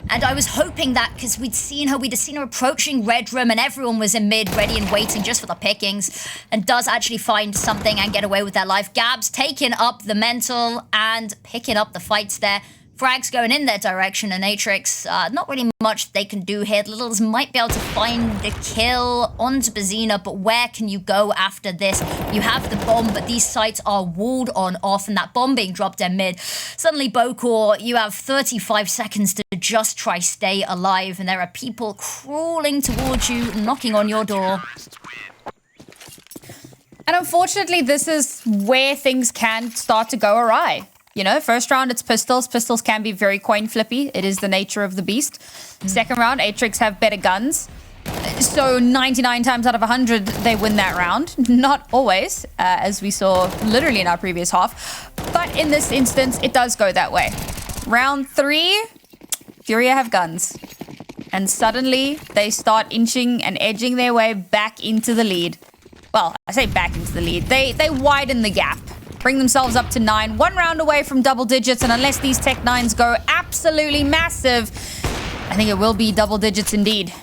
And I was hoping that, because we'd seen her approaching Red Room, and everyone was in mid, ready and waiting just for the pickings, and does actually find something and get away with their life. Gab's taking up the mental and picking up the fights there. Frags going in their direction, and Atrix, not really much they can do here. Littles might be able to find the kill onto Bazina, but where can you go after this? You have the bomb, but these sites are walled on off, and that bomb being dropped in mid. Suddenly, Bokor, you have 35 seconds to just try stay alive, and there are people crawling towards you, knocking on your door. And unfortunately, this is where things can start to go awry. You know, first round, it's pistols. Pistols can be very coin flippy. It is the nature of the beast. Second round, Atrix have better guns. So 99 times out of 100, they win that round. Not always, as we saw literally in our previous half. But in this instance, it does go that way. Round 3, FURIA have guns. And suddenly, they start inching and edging their way back into the lead. Well, I say back into the lead. They widen the gap. Bring themselves up to 9. 1 round away from double digits. And unless these Tech 9s go absolutely massive, I think it will be double digits indeed.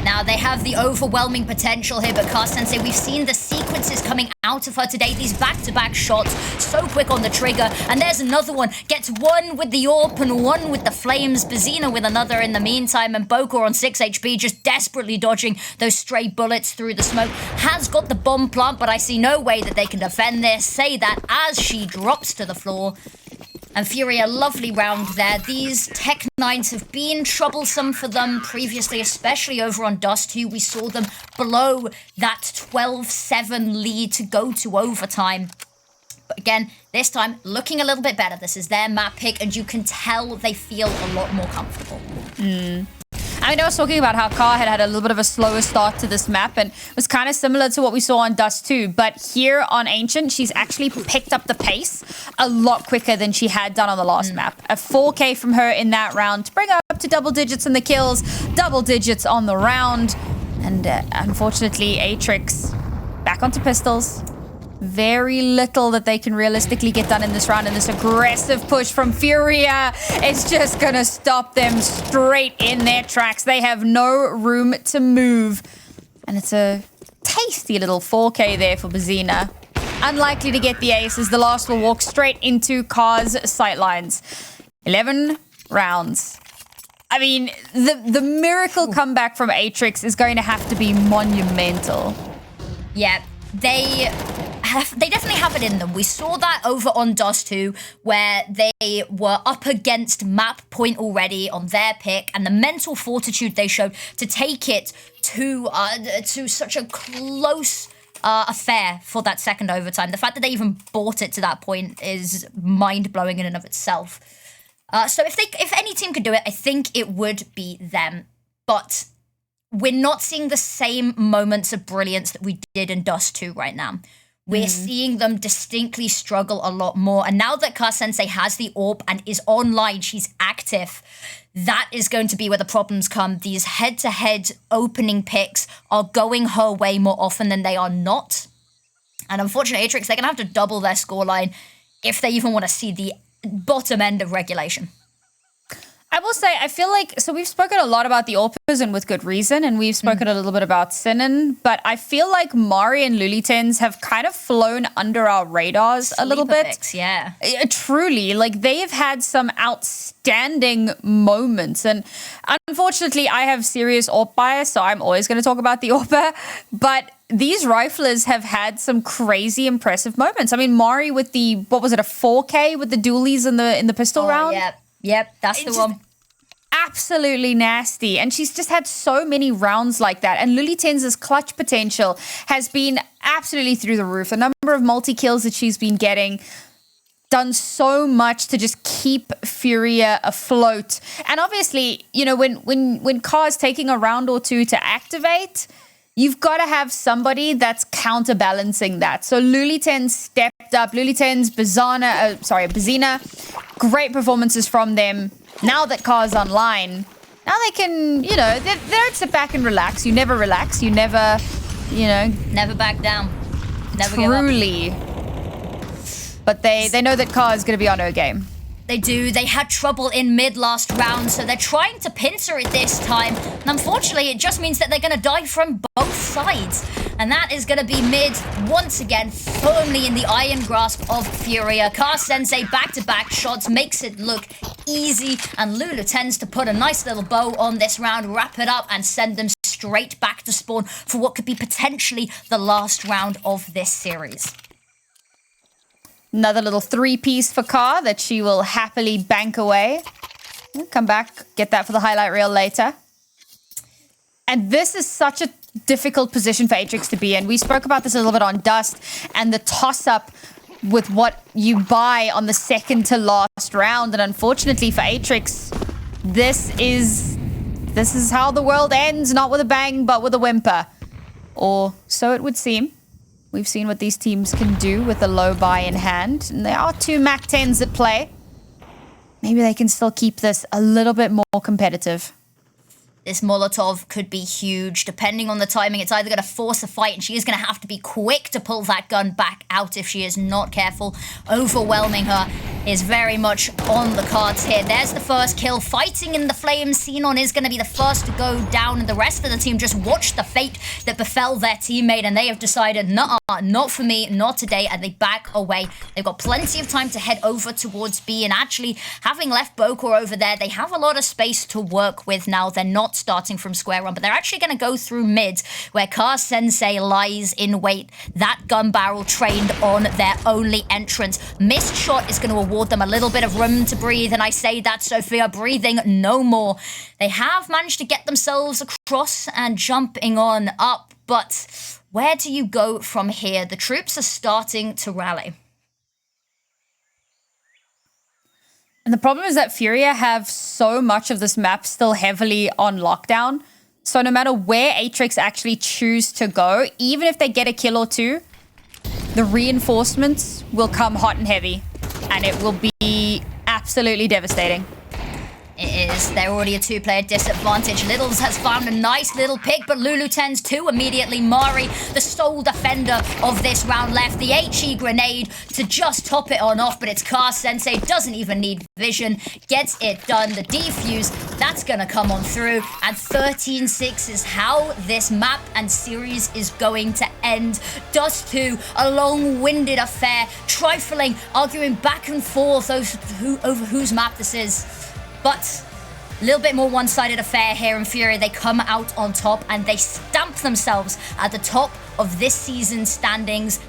Now, they have the overwhelming potential here, but Sensei, we've seen the sequences coming out of her today. These back-to-back shots, so quick on the trigger. And there's another one. Gets one with the AWP and one with the flames. Bazina with another in the meantime. And Bokor on 6 HP, just desperately dodging those stray bullets through the smoke. Has got the bomb plant, but I see no way that they can defend this. Say that as she drops to the floor. And FURIA, lovely round there. These Tech 9s have been troublesome for them previously, especially over on Dust2. We saw them blow that 12-7 lead to go to overtime. But again, this time, looking a little bit better. This is their map pick, and you can tell they feel a lot more comfortable. I mean, I was talking about how Car had a little bit of a slower start to this map, and it was kind of similar to what we saw on Dust2. But here on Ancient, she's actually picked up the pace a lot quicker than she had done on the last map. A 4K from her in that round to bring her up to double digits in the kills, double digits on the round. And unfortunately, Atrix back onto pistols. Very little that they can realistically get done in this round, and this aggressive push from FURIA is just gonna stop them straight in their tracks. They have no room to move, and it's a tasty little 4K there for Bazina. Unlikely to get the ace, as the last will walk straight into Car's sightlines. 11 rounds. I mean, the miracle comeback from Atrix is going to have to be monumental. Yeah, they definitely have it in them. We saw that over on Dust2, where they were up against map point already on their pick, and the mental fortitude they showed to take it to such a close affair for that second overtime. The fact that they even brought it to that point is mind-blowing in and of itself. So if any team could do it, I think it would be them. But we're not seeing the same moments of brilliance that we did in Dust2 right now. We're seeing them distinctly struggle a lot more. And now that Sensei has the AWP and is online, she's active, that is going to be where the problems come. These head-to-head opening picks are going her way more often than they are not. And unfortunately, Atrix, they're going to have to double their scoreline if they even want to see the bottom end of regulation. I will say, I feel like, so we've spoken a lot about the AWPers, and with good reason, and we've spoken a little bit about Sinan, but I feel like Mari and Lulitens have kind of flown under our radars a little bit. Picks, yeah. Truly, like they have had some outstanding moments, and unfortunately I have serious AWP bias, so I'm always going to talk about the AWPer, but these riflers have had some crazy impressive moments. I mean, Mari with the, what was it, a 4K with the dualies in the pistol round? Yep, that's the one. Absolutely nasty. And she's just had so many rounds like that. And Lulitens' clutch potential has been absolutely through the roof. The number of multi-kills that she's been getting, done so much to just keep FURIA afloat. And obviously, you know, when Car's taking a round or two to activate, you've got to have somebody that's counterbalancing that. So Lulitens stepped up. Lulitens, Bazina, great performances from them. Now that Car's online, now they can, you know, they're sit back and relax. You never relax. You never, you know. Never back down. Never give up. Truly. But they know that Car is going to be on her game. They do. They had trouble in mid last round, so they're trying to pincer it this time. And unfortunately, it just means that they're going to die from both sides. And that is going to be mid once again, firmly in the iron grasp of FURIA. Sensei back-to-back shots makes it look easy, and Lulu tends to put a nice little bow on this round, wrap it up, and send them straight back to spawn for what could be potentially the last round of this series. Another little 3-piece for Car that she will happily bank away. We'll come back, get that for the highlight reel later. And this is such a difficult position for Atrix to be in. We spoke about this a little bit on Dust, and the toss-up with what you buy on the second to last round. And unfortunately for Atrix, this is This is how the world ends, not with a bang, but with a whimper. Or so it would seem. We've seen what these teams can do with a low buy in hand. And there are 2 Mac 10s at play. Maybe they can still keep this a little bit more competitive. This Molotov could be huge. Depending on the timing, it's either going to force a fight, and she is going to have to be quick to pull that gun back out if she is not careful. Overwhelming her is very much on the cards here. There's the first kill. Fighting in the flames, Xenon is going to be the first to go down, and the rest of the team just watched the fate that befell their teammate, and they have decided, nuh-uh, not for me, not today, and they back away. They've got plenty of time to head over towards B, and actually, having left Bokor over there, they have a lot of space to work with now. They're not starting from square one, but they're actually going to go through mid, where Car Sensei lies in wait. That gun barrel trained on their only entrance. Missed shot is going to award them a little bit of room to breathe, and I say that, Sophia, breathing no more. They have managed to get themselves across and jumping on up, but where do you go from here? The troops are starting to rally. And the problem is that FURIA have so much of this map still heavily on lockdown. So no matter where Atrix actually choose to go, even if they get a kill or 2, the reinforcements will come hot and heavy. And it will be absolutely devastating. It is. They're already a 2-player disadvantage. Littles has found a nice little pick, but Lulu tends to immediately. Mari, the sole defender of this round, left the HE grenade to just top it on off, but it's Car Sensei, doesn't even need vision, gets it done. The defuse, that's gonna come on through, and 13-6 is how this map and series is going to end. Dust2, a long-winded affair, trifling, arguing back and forth over whose map this is. But a little bit more one-sided affair here in FURIA. They come out on top and they stamp themselves at the top of this season's standings.